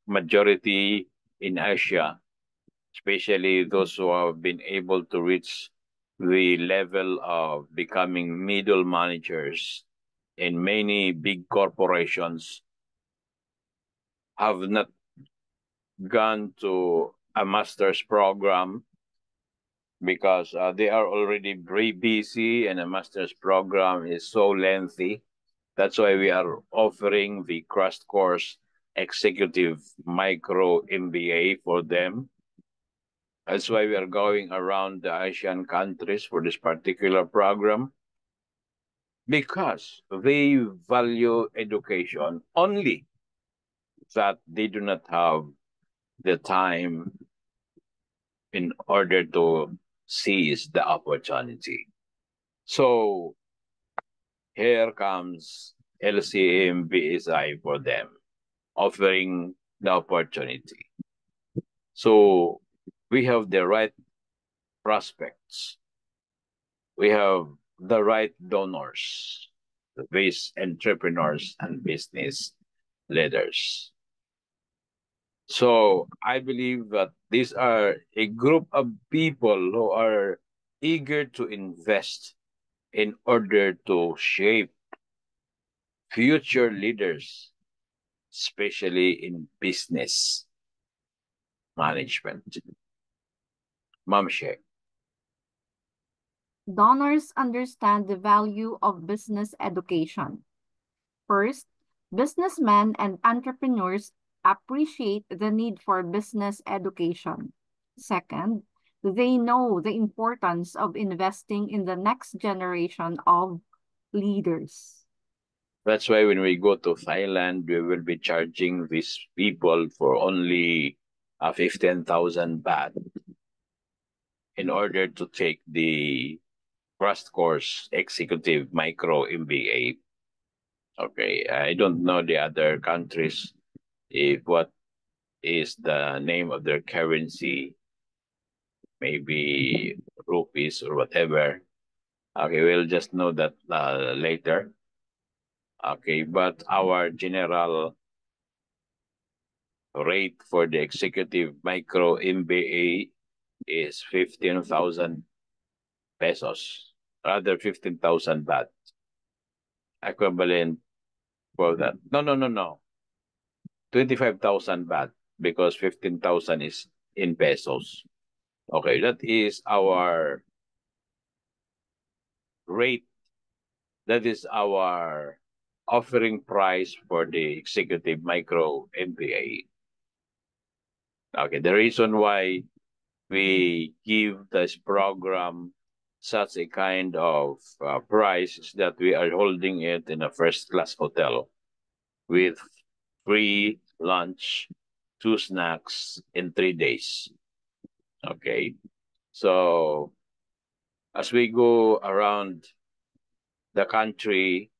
majority in Asia, especially those who have been able to reach the level of becoming middle managers in many big corporations, have not gone to a master's program because they are already very busy, and a master's program is so lengthy. That's why we are offering the crash course executive micro MBA for them. That's why we are going around the Asian countries for this particular program, because they value education, only that they do not have the time in order to seize the opportunity. So here comes LCM BSI for them, offering the opportunity. So we have the right prospects. We have the right donors, these entrepreneurs and business leaders. So I believe that these are a group of people who are eager to invest in order to shape future leaders, especially in business management. Ma'am Sheikh. Donors understand the value of business education. First, businessmen and entrepreneurs appreciate the need for business education. Second, they know the importance of investing in the next generation of leaders. That's why when we go to Thailand, we will be charging these people for only 15,000 baht in order to take the first course executive micro MBA. Okay, I don't know the other countries if what is the name of their currency, maybe rupees or whatever. Okay, we'll just know that later. Okay, but our general rate for the executive micro MBA is 15,000 pesos, rather 15,000 baht, equivalent for that. No. 25,000 baht because 15,000 is in pesos. Okay, that is our rate. That is our offering price for the executive micro MBA. Okay, the reason why we give this program such a kind of price is that we are holding it in a first-class hotel with free lunch, 2 snacks in 3 days. Okay, so as we go around the country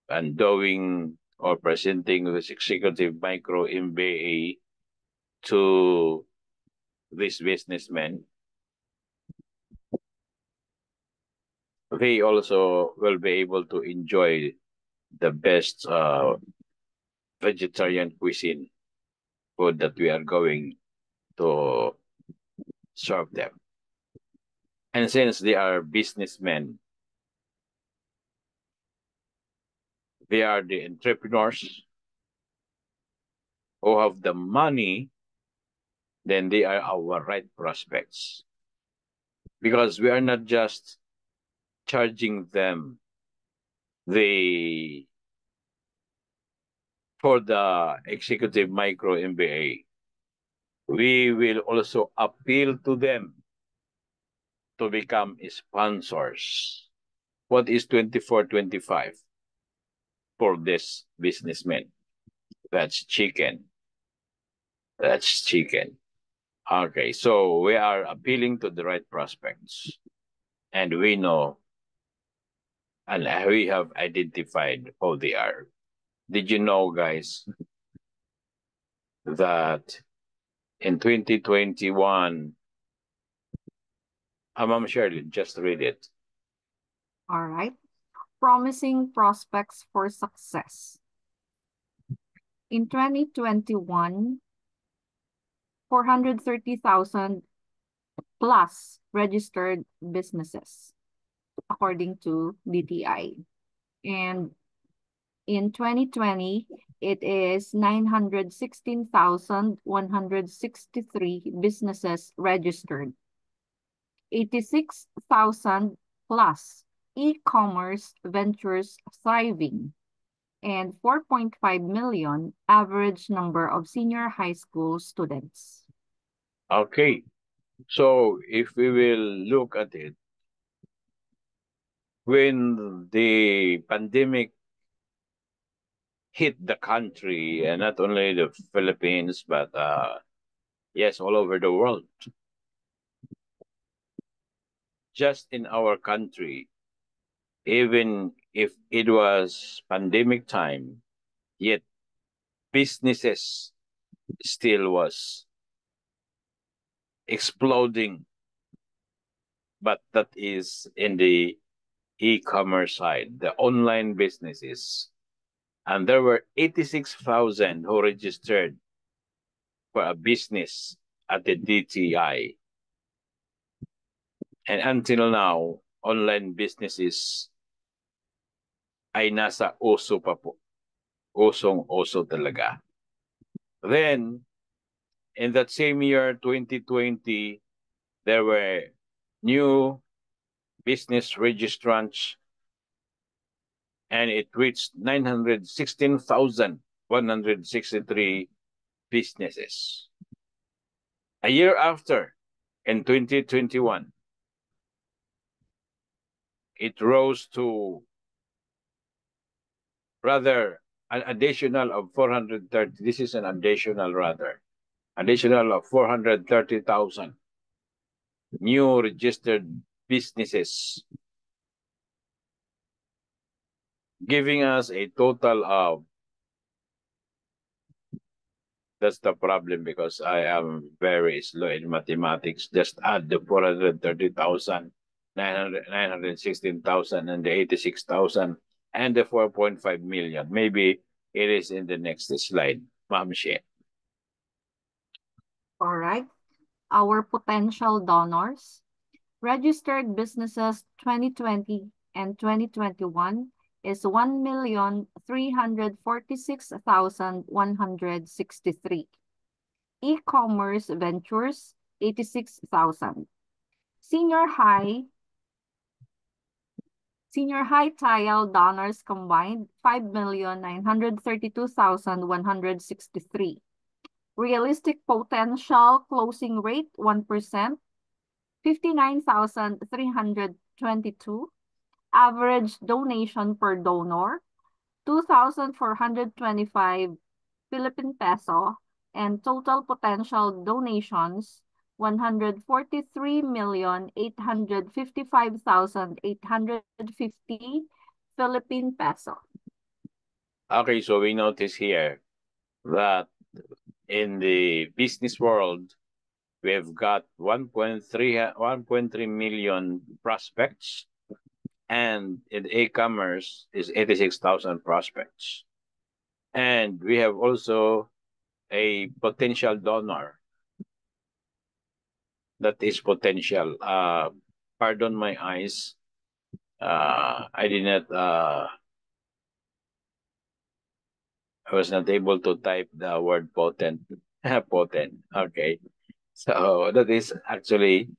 and doing or presenting this executive micro MBA to these businessmen, they also will be able to enjoy the best vegetarian cuisine food that we are going to serve them. And since they are businessmen, they are the entrepreneurs who have the money, then they are our right prospects. Because we are not just charging them for the executive micro MBA. We will also appeal to them to become sponsors. What is 2425 for this businessman? That's chicken. That's chicken. Okay, so we are appealing to the right prospects. And we know and we have identified who they are. Did you know, guys, that in 2021, Ma'am Shirley, just read it. All right. Promising prospects for success. In 2021, 430,000 plus registered businesses, according to DTI. And in 2020, it is 916,163 businesses registered. 86,000 plus e-commerce ventures thriving, and 4.5 million average number of senior high school students. Okay, so if we will look at it, when the pandemic hit the country, and not only the Philippines, but Yes, all over the world. Just in our country, even if it was pandemic time, yet businesses still was exploding. But that is in the e-commerce side, the online businesses. And there were 86,000 who registered for a business at the DTI. And until now, online businesses ay nasa uso pa po. Usong-uso talaga. Then, in that same year, 2020, there were new business registrants and it reached 916,163 businesses. A year after, in 2021, it rose to rather an additional of 430. This is an additional of 430,000 new registered businesses, giving us a total of, that's the problem because I am very slow in mathematics. Just add the 430,000, 916,000, and the 86,000, and the 4.5 million. Maybe it is in the next slide, Ma'am Shea. All right. Our potential donors. Registered businesses 2020 and 2021 is 1,346,163. E-commerce ventures, 86,000. Senior high tile donors combined, 5,932,163. Realistic potential closing rate, 1%, 59,322. Average donation per donor, 2,425 Philippine peso, and total potential donations, 143,855,850 Philippine peso. Okay, so we notice here that in the business world, we've got 1.3 million prospects, and in e-commerce is 86,000 prospects. And we have also a potential donor that is potential. Pardon my eyes. I did not, I was not able to type the word potent. Potent, okay. So that is actually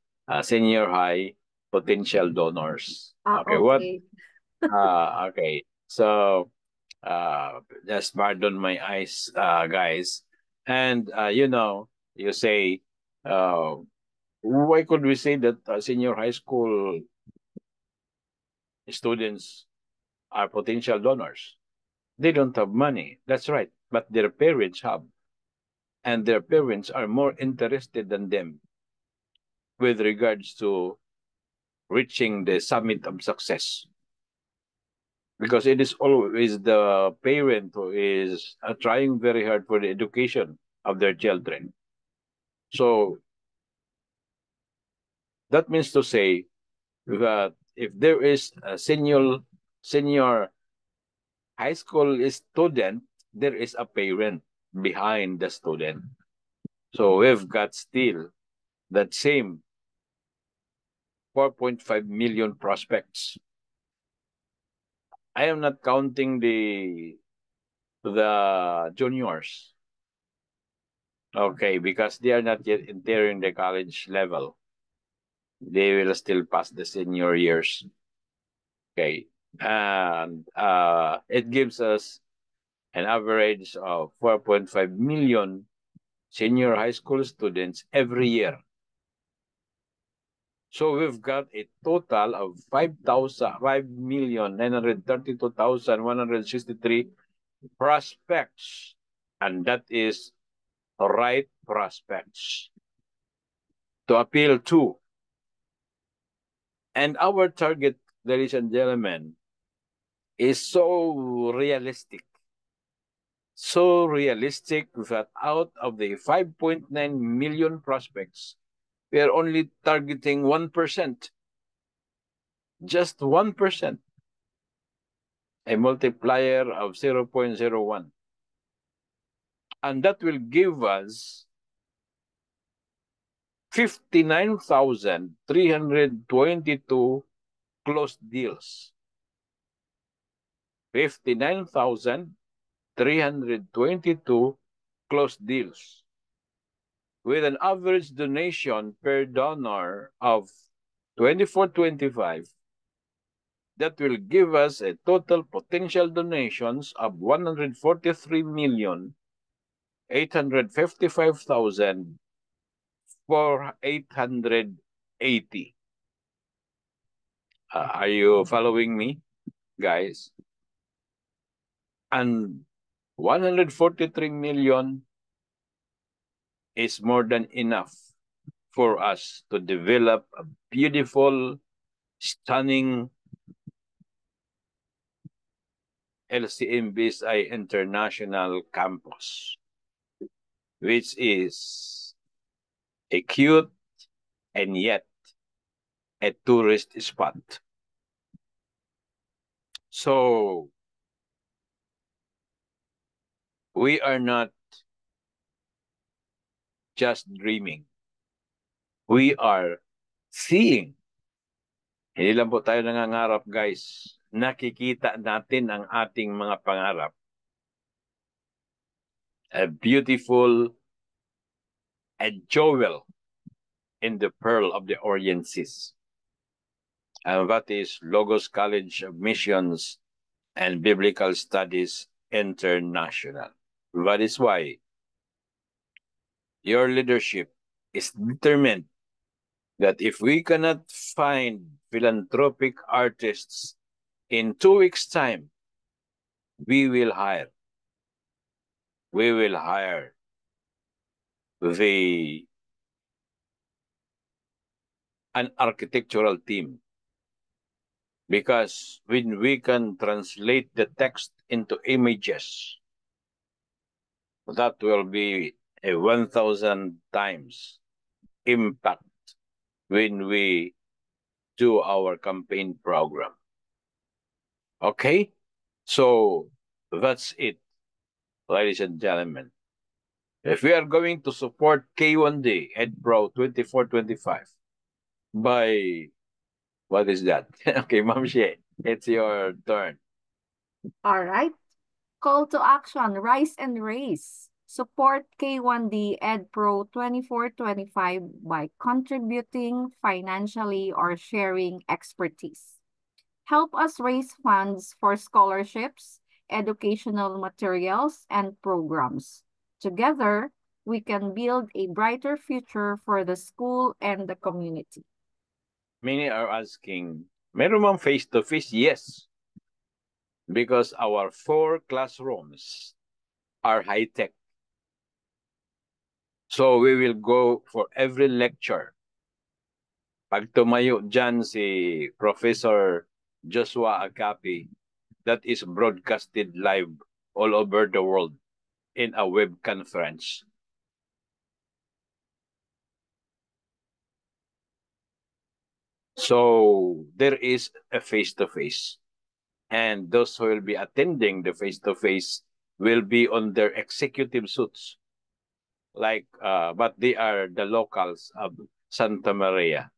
senior high potential donors. Okay, what? Okay, so just pardon my eyes, guys. And you say, why could we say that senior high school students are potential donors? They don't have money. That's right. But their parents have. And their parents are more interested than them with regards to reaching the summit of success. Because it is always the parent who is trying very hard for the education of their children. So that means to say that if there is a senior high school student, there is a parent behind the student. So we've got still that same 4.5 million prospects. I am not counting the juniors. Okay, because they are not yet entering the college level. They will still pass the senior years. Okay, and it gives us an average of 4.5 million senior high school students every year. So we've got a total of 5,932,163 prospects, and that is right prospects to appeal to. And our target, ladies and gentlemen, is so realistic. So realistic that out of the 5.9 million prospects, we are only targeting 1%. Just 1%. A multiplier of 0.01. And that will give us 59,322 closed deals. 59,322 closed deals. With an average donation per donor of $24.25, that will give us a total potential donations of 143,855,880. Are you following me, guys? And 143 million is more than enough for us to develop a beautiful, stunning LCM BSI International Campus, which is a cute and yet a tourist spot. So we are not just dreaming. We are seeing. Hindi lang po tayo nangangarap, guys. Nakikita natin ang ating mga pangarap. A beautiful and jewel in the pearl of the Orient Seas. And that is Logos College of Missions and Biblical Studies International. That is why your leadership is determined that if we cannot find philanthropic artists in 2 weeks' time, we will hire. We will hire an architectural team. Because when we can translate the text into images, that will be a 1,000 times impact when we do our campaign program. Okay? So that's it, ladies and gentlemen. If we are going to support K1D EdPro 2425 by, what is that? Okay, Ma'am Shea, it's your turn. All right. Call to action, rise and race. Support K1D EdPro 2425 by contributing financially or sharing expertise. Help us raise funds for scholarships, educational materials, and programs. Together, we can build a brighter future for the school and the community. Many are asking, meron bang face-to-face? Yes. Because our 4 classrooms are high-tech. So we will go for every lecture. Pag tumayo dyan si Professor Joshua Agapi, that is broadcasted live all over the world in a web conference. So there is a face-to-face. And those who will be attending the face-to-face will be on their executive suits. But they are the locals of Santa Maria,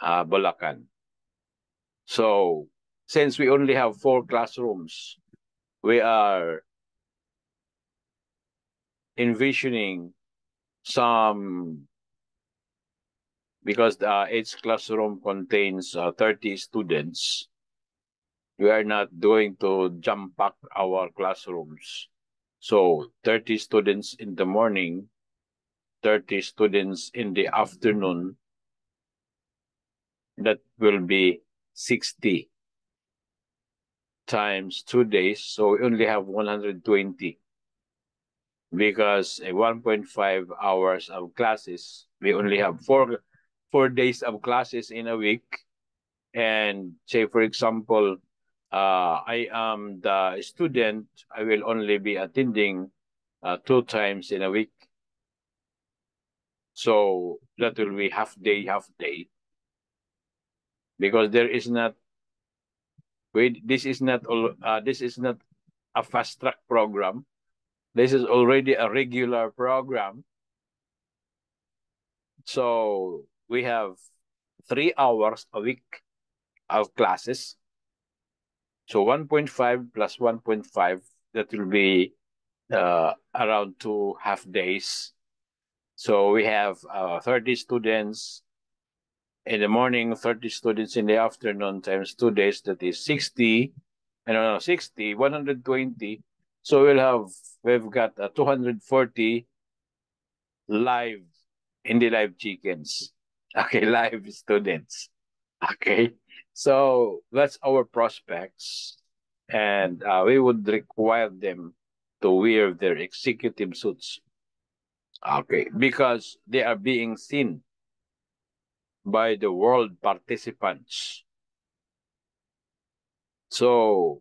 Bulacan. So since we only have 4 classrooms, we are envisioning some, because each classroom contains 30 students, we are not going to jump pack our classrooms. So 30 students in the morning, 30 students in the afternoon, that will be 60 times 2 days. So we only have 120. because 1.5 hours of classes, we only have four days of classes in a week. And say, for example, I am the student, I will only be attending 2 times in a week. So that will be half day. Because there is not, this is not a fast track program. This is already a regular program. So we have 3 hours a week of classes. So 1.5 plus 1.5, that will be around 2 half days. So we have 30 students in the morning, 30 students in the afternoon, times 2 days, that is 60. 60, 120. So we've got 240 live chickens. Okay, live students. Okay, so that's our prospects, and we would require them to wear their executive suits. Okay, because they are being seen by the world participants. So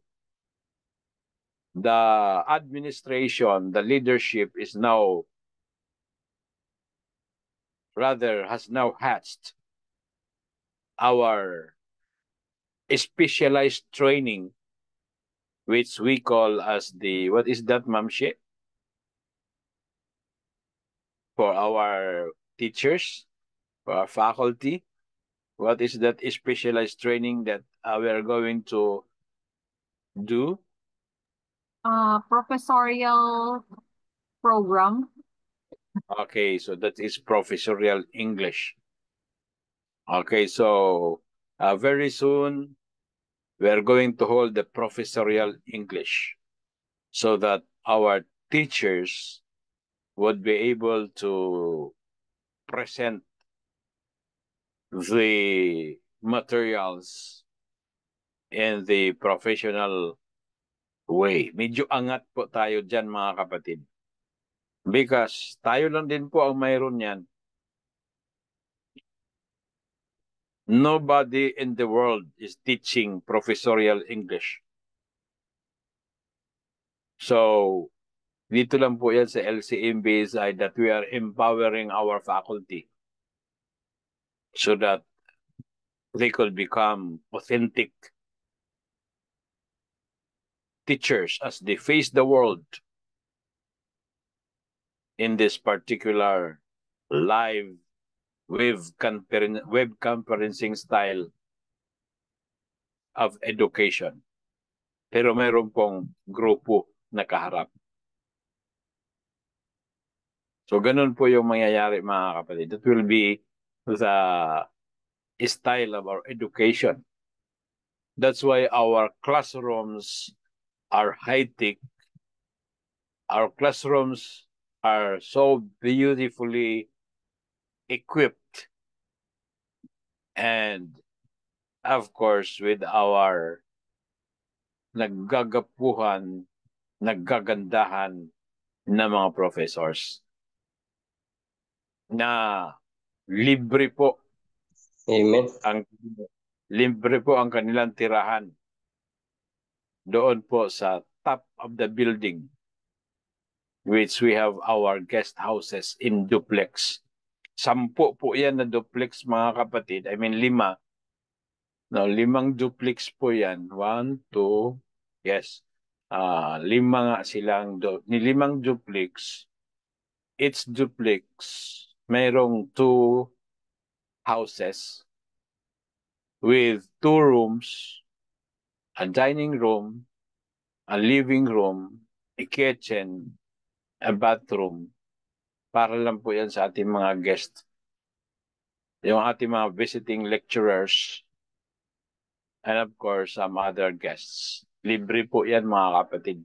the administration, the leadership is now has now hatched our specialized training, which we call as the, what is that, Ma'am She? For our teachers, for our faculty, what is that specialized training that we are going to do? Professorial program. Okay, so that is professorial English. Okay, so very soon we are going to hold the professorial English so that our teachers would be able to present the materials in the professional way. Medyo angat po tayo dyan, mga kapatid. Because tayo lang din po ang mayroon yan. Nobody in the world is teaching professorial English. So, dito lang po yan sa LCMBSI that we are empowering our faculty so that they could become authentic teachers as they face the world in this particular live web conferencing style of education. Pero mayroon pong grupo na kaharap. So ganun po yung mangyayari, mga kapatid. That will be the style of our education. That's why our classrooms are high-tech. Our classrooms are so beautifully equipped. And of course, with our naggagapuhan, naggagandahan na mga professors na libre po Amen. ang kanilang tirahan doon po sa top of the building, which we have our guest houses in duplex. 10 po yan na duplex, mga kapatid. I mean 5. No, 5 duplex po yan. 1, 2, yes. 5 nga silang 5 duplex. Each duplex mayroong 2 houses with 2 rooms, a dining room, a living room, a kitchen, a bathroom. Para lang po yan sa ating mga guests. Yung ating mga visiting lecturers, and of course, some other guests. Libre po yan, mga kapatid.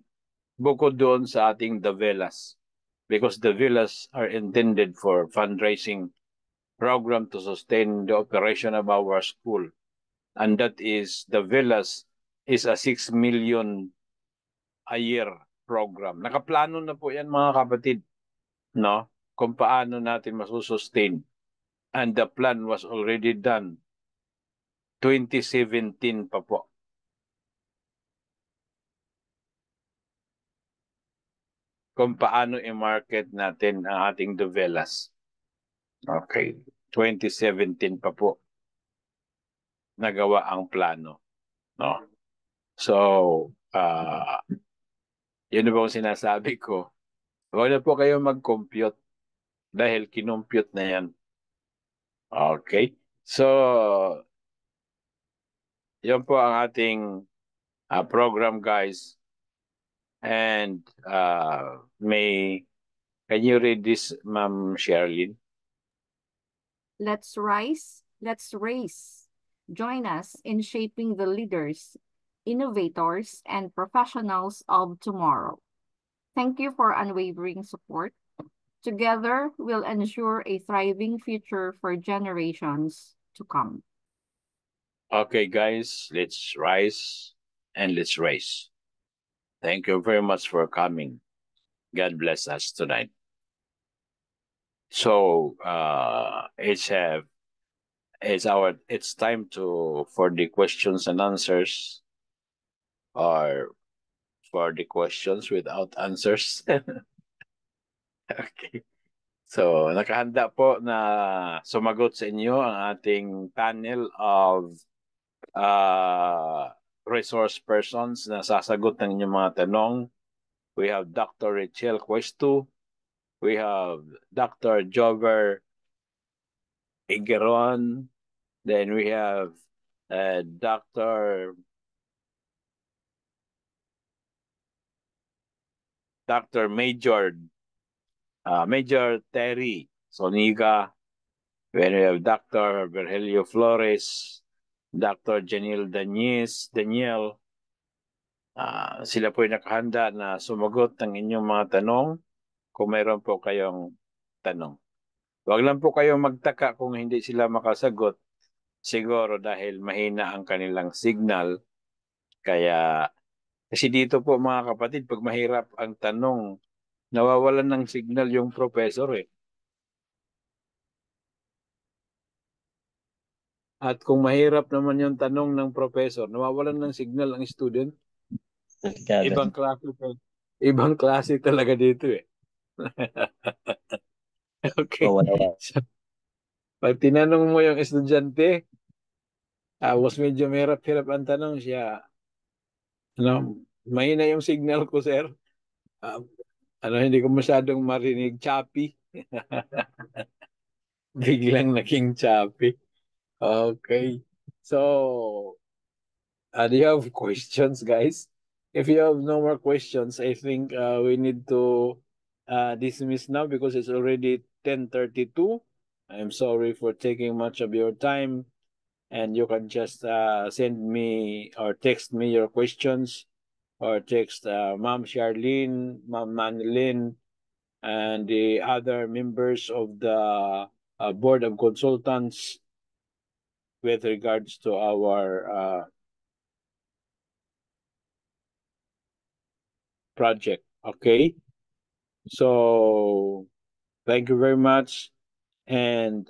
Bukod doon sa ating The Villas. Because the villas are intended for fundraising program to sustain the operation of our school. And that is, the villas is a 6 million a year program. Nakaplano na po yan mga kapatid, no? Kung paano natin masusustain. And the plan was already done 2017 pa po. Kung paano i-market natin ang ating novelas. Okay, 2017 pa po nagawa ang plano, no? So, yun na po ang sinasabi ko. Huwag na po kayo mag-compute dahil kinumpute na yan. Okay? So, yun po ang ating program, guys. And can you read this, Ma'am Sherilyn? Let's rise, let's race. Join us in shaping the leaders, innovators, and professionals of tomorrow. Thank you for unwavering support. Together, we'll ensure a thriving future for generations to come. Okay, guys, let's rise and let's race. Thank you very much for coming. God bless us tonight. So it's time for the questions and answers, or for the questions without answers. Okay. So nakahanda po na sumagot sa inyo ang ating panel of resource persons na sasagot ng inyong mga tanong. We have Dr. Rachel Cuesto. We have Dr. Jover Igueron. Then we have Dr. Major Terry Soniga. Then we have Dr. Virgilio Flores, Dr. Janil Daniel. Sila po ay nakahanda na sumagot ng inyong mga tanong kung mayroon po kayong tanong. Huwag lang po kayong magtaka kung hindi sila makasagot. Siguro dahil mahina ang kanilang signal. Kasi dito po mga kapatid, pag mahirap ang tanong, nawawalan ng signal yung professor eh. At kung mahirap naman yung tanong ng professor, nawawalan ng signal ang student. Ibang klase talaga dito eh. Okay. So, pag tinanong mo yung estudyante, was medyo mahirap-hirap ang tanong siya. Mahina yung signal ko, sir. Hindi ko masyadong marinig. Choppy. Biglang naging choppy. Okay. So, do you have questions, guys? If you have no more questions, I think we need to dismiss now because it's already 10:32. I'm sorry for taking much of your time, and you can just send me or text me your questions, or text Ma'am Charlene, Ma'am Manilyn, and the other members of the Board of Consultants with regards to our project. Okay? So, thank you very much. And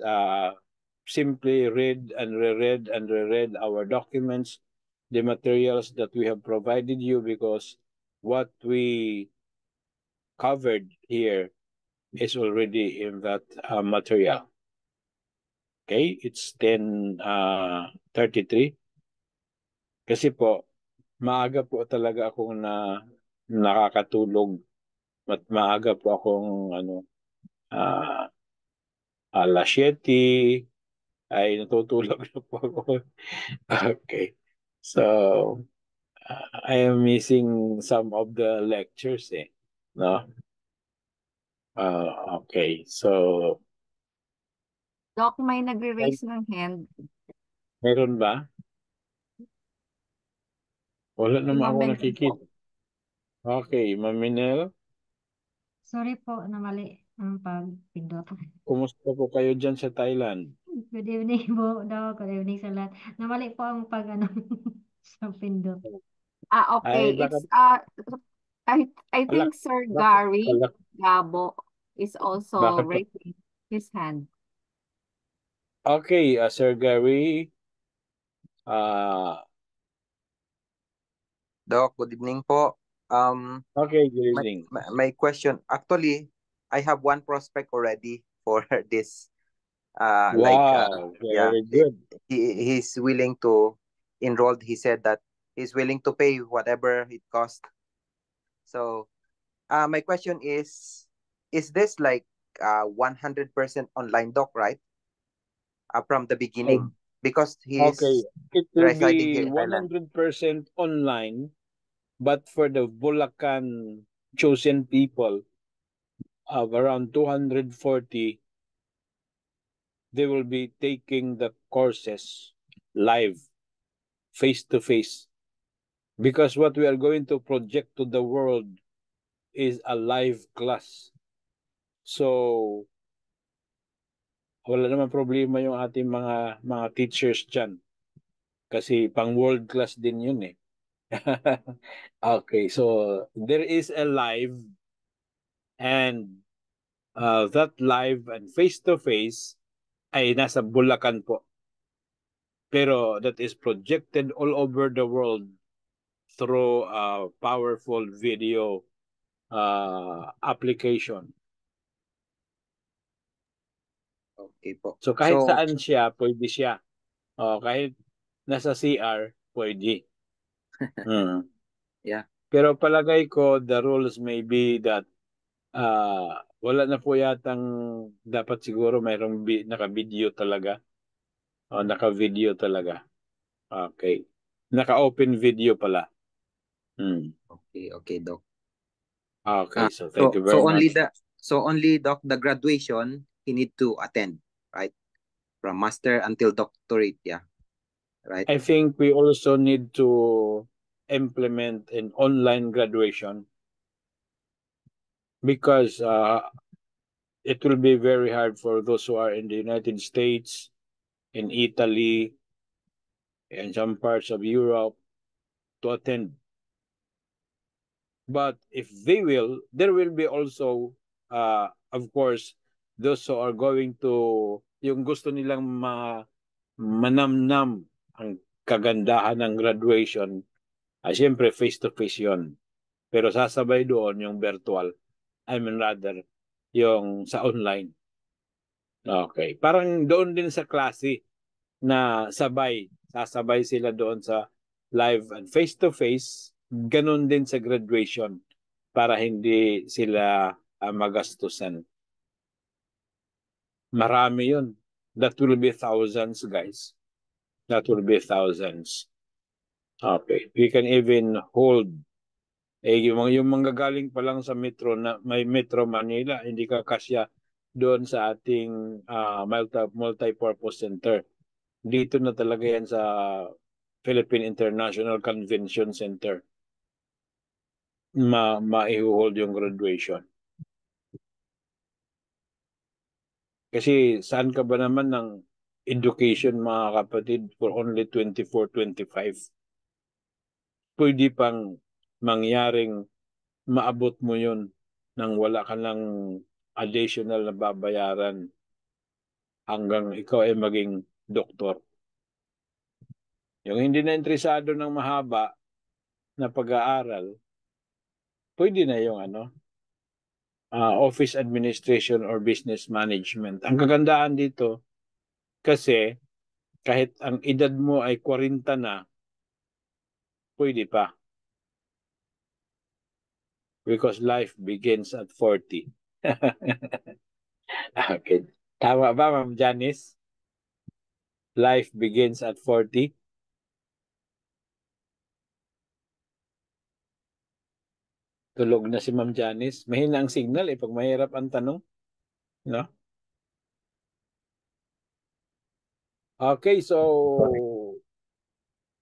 simply read and reread and reread our documents, the materials that we have provided you, because what we covered here is already in that material. Okay? It's 10:33. Kasi po, maaga po talaga akong nakakatulog. Maaga po akong alas 7 ay natutulog na po ako. Okay. So, I am missing some of the lectures eh. No? Okay. So, Doc, may nagre-raise ng hand. meron ba? Wala naman ako Ma'am nakikita. Okay, Ma'am Minel. Sorry po na mali ang pagpindot. Kumusta po kayo dyan sa Thailand? Good evening po daw. Good evening sa lahat. Namali po ang sa pindot. Okay. Ay, baka- I Alak, think Sir alak, Gary alak. Gabo is also Bakit po? raising his hand. Okay, Sir Gary. Uh, Doc, good evening po. okay, good My, evening. my question, actually, I have one prospect already for this. Wow, Yeah, very good. he's willing to enroll. He said that he's willing to pay whatever it costs. So, my question is this like 100% online, Doc, right? From the Oh, beginning, because okay, he's it will residing be here in Thailand. 100% online, but for the Bulacan chosen people of around 240, they will be taking the courses live, face to face. Because what we are going to project to the world is a live class. So, wala naman problema yung ating mga teachers dyan. Kasi pang world class din yun eh. Okay, so there is a live and that live and face-to-face ay nasa Bulacan po. Pero that is projected all over the world through a powerful video application. Okay po. So kahit So, saan siya, pwede siya. Kahit nasa CR, pwede. Hmm. yeah. Pero palagay ko, the rules may be that wala na po yatang dapat siguro mayroong naka-video talaga. Naka-video talaga. Okay. Naka-open video pala. Okay, Doc. Okay, so thank you very much. Only Doc, the graduation he need to attend, right? From master until doctorate, yeah. Right? I think we also need to implement an online graduation because it will be very hard for those who are in the United States, in Italy, and some parts of Europe to attend. But if they will, there will be also, of course, those who are going to, yung gusto nilang manamnam ang kagandahan ng graduation, siyempre face-to-face yon. Pero sasabay doon yung virtual. I mean rather, yung sa online. Okay. Parang doon din sa klase na sasabay sila doon sa live and face-to-face, ganun din sa graduation para hindi sila magastusan. Marami yun. That will be thousands, guys. That will be thousands. Okay. We can even hold yung manggagaling pa lang sa metro na may Metro Manila, hindi ka kasya doon sa ating multi-purpose center. Dito na talaga yan sa Philippine International Convention Center. Ma-hold yung graduation. Kasi saan ka ba naman ng education, mga kapatid, for only 24-25? Pwede pang mangyaring maabot mo yun nang wala ka ng additional na babayaran hanggang ikaw ay maging doktor. Yung hindi na interesado ng mahaba na pag-aaral, pwede na yung office administration or business management. Ang kagandahan dito, kasi kahit ang edad mo ay 40 na, pwede pa. Because life begins at 40. Okay. Tama ba, Ma'am Janice? Life begins at 40? Tulog na si Ma'am Janice. Mahina ang signal pag mahirap ang tanong. No? Okay, so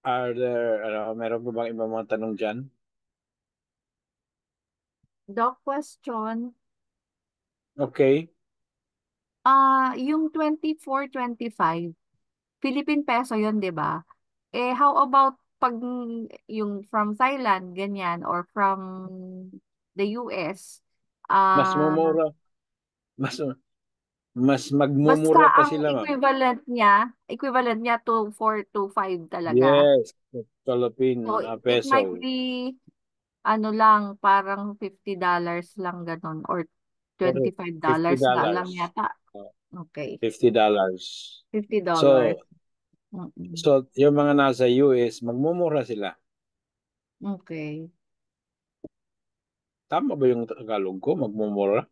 are there, meron pa bang ibang mga tanong dyan? Doc, question. Okay. Yung 24-25, Philippine peso yon, di ba? How about pag yung from Thailand, ganyan, or from the US, Mas ah, mumura. Mas basta magmumura pa ang sila, ma'am. equivalent niya to 4 to 5 talaga. Yes, Philippine So, it might peso. be, ano lang, parang $50 lang ganun, or Correct. $25 nga lang $50. yata. Okay, $50. $50. So yung mga nasa US, magmumura sila. Okay. Tama ba yung Tagalog ko? Magmumura?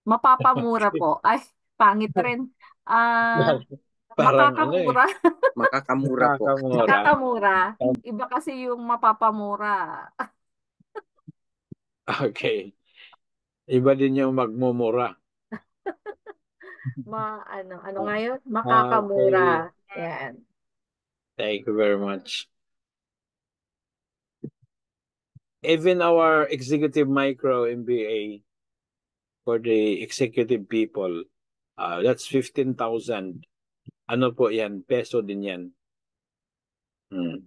Mapapamura po. Ay, pangit rin. Parang ano eh. Makakamura. Makakamura po. Makakamura. Makakamura. Iba kasi yung mapapamura. Okay. Iba din yung magmumura. Ano nga yun? Makakamura. Yan. Thank you very much. Even our executive micro MBA for the executive people, that's 15,000. Ano po yan? Peso din yan. No.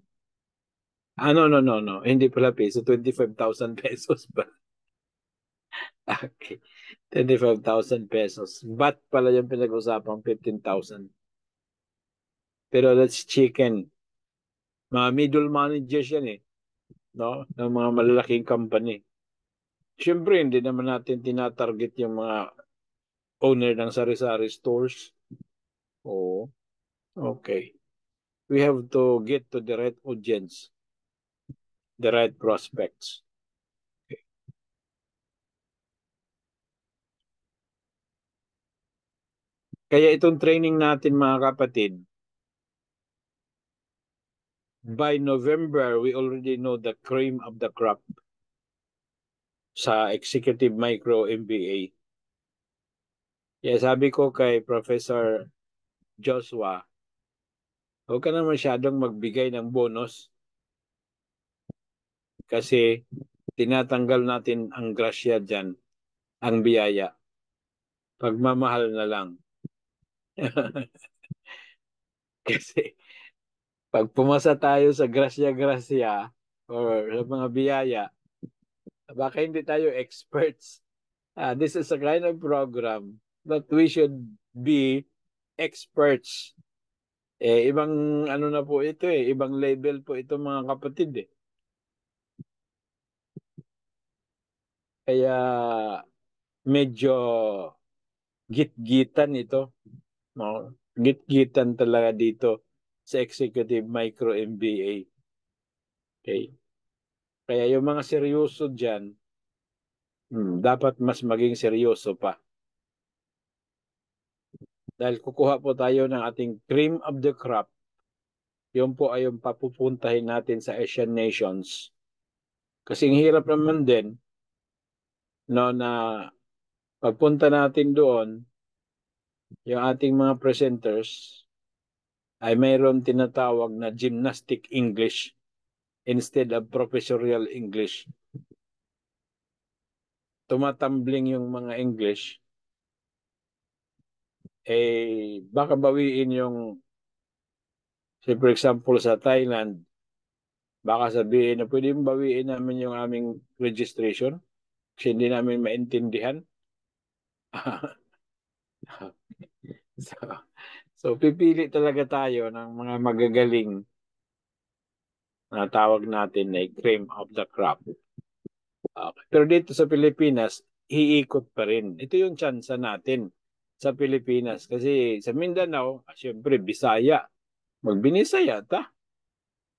Hindi pala peso. 25,000 pesos ba? Okay. 25,000 pesos. Ba't pala yung pinag-usapang 15,000? Pero that's chicken. Mga middle managers yan eh. No? Ng mga malalaking company. Siyempre, hindi naman natin tinatarget yung mga owner ng sari-sari stores. Oo. Okay. We have to get to the right audience. The right prospects. Okay. Kaya itong training natin mga kapatid, by November, we already know the cream of the crop sa Executive Micro MBA. Kaya sabi ko kay Professor Joshua, huwag ka na masyadong magbigay ng bonus kasi tinatanggal natin ang grasya dyan, ang biyaya. Pagmamahal na lang. Kasi pag pumasa tayo sa grasya-grasya or sa mga biyaya, baka hindi tayo experts. This is a kind of program that we should be experts. Ibang ano na po ito ibang level po ito mga kapatid eh. Kaya medyo git-gitan ito. No? Git-gitan talaga dito sa Executive Micro MBA. Okay. Kaya yung mga seryoso dyan, dapat mas maging seryoso pa. Dahil kukuha po tayo ng ating cream of the crop. Yun po ay yung papupuntahin natin sa Asian nations. Kasi ang hirap naman din no, na pagpunta natin doon, yung ating mga presenters ay mayroon tinatawag na gymnastic English instead of professorial English. Tumatambling yung mga English, baka bawiin yung, say for example sa Thailand, baka sabihin na pwede bawiin namin yung aming registration kasi hindi namin maintindihan. So pipili talaga tayo ng mga magagaling na tawag natin na cream of the crop. Okay. Pero dito sa Pilipinas, iikot pa rin. Ito yung tsansa natin sa Pilipinas. Kasi sa Mindanao, siyempre, Bisaya. Magbinisaya ta.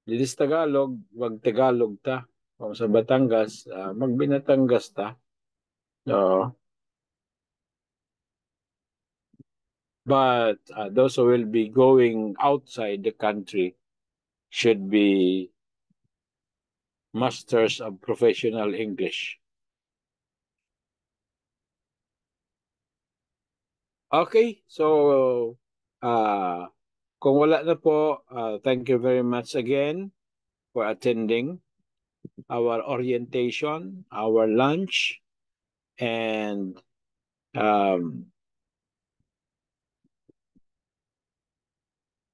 Dito sa Tagalog, wag Tagalog ta. O sa Batangas, magbinatangas ta. But those who will be going outside the country should be masters of professional English. Okay, so kung wala na po, thank you very much again for attending our orientation, our lunch, and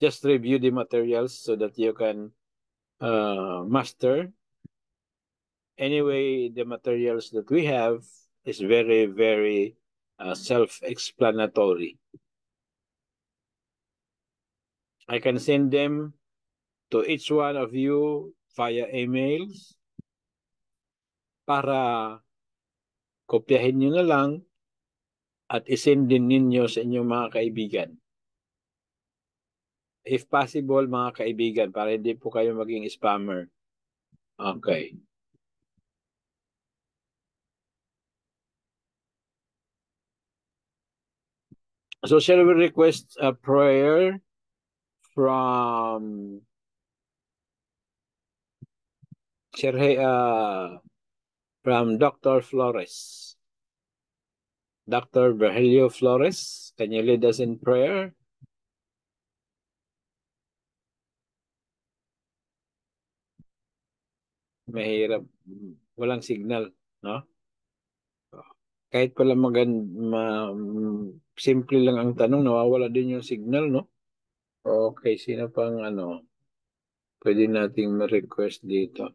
just review the materials so that you can master. Anyway, the materials that we have is very, very self-explanatory. I can send them to each one of you via emails para kopyahin nyo na lang at isend din ninyo sa inyong mga kaibigan. If possible, mga kaibigan, para hindi po kayo maging spammer. Okay. So shall we request a prayer from from Dr. Flores? Dr. Virgilio Flores, can you lead us in prayer? Mahirap. Walang signal, no? Kahit pala simple lang ang tanong, nawawala din yung signal, no? Okay, sino pang pwede nating ma-request dito?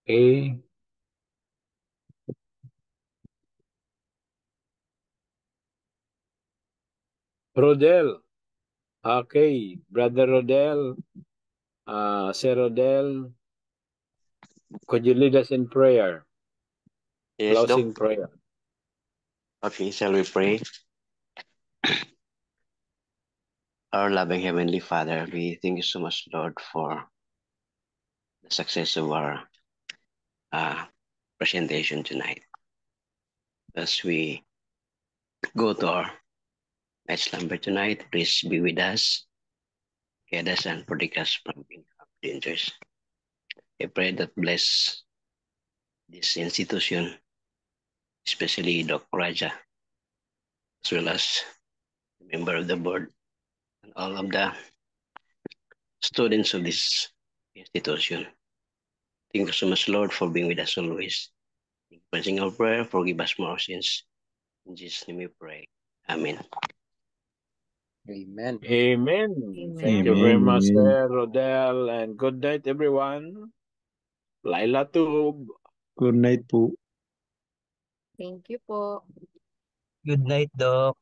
Okay. Rodel. Okay, Brother Rodel. Sir Rodel, could you lead us in prayer? Yes, Closing Doc. prayer. Okay, shall we pray? Our loving Heavenly Father, we thank you so much, Lord, for the success of our presentation tonight. As we go to our night slumber tonight, please be with us, guide us, and protect us from dangers. I pray that bless this institution, especially Dr. Raja, as well as the member of the board and all of the students of this institution. Thank you so much, Lord, for being with us always. Praising our prayer, forgive us more sins. In Jesus' name we pray. Amen. Amen. Amen. Thank you very much, Sir Rodel, and good night, everyone. Laila Tube. Good night po. Thank you po. Good night, Doc.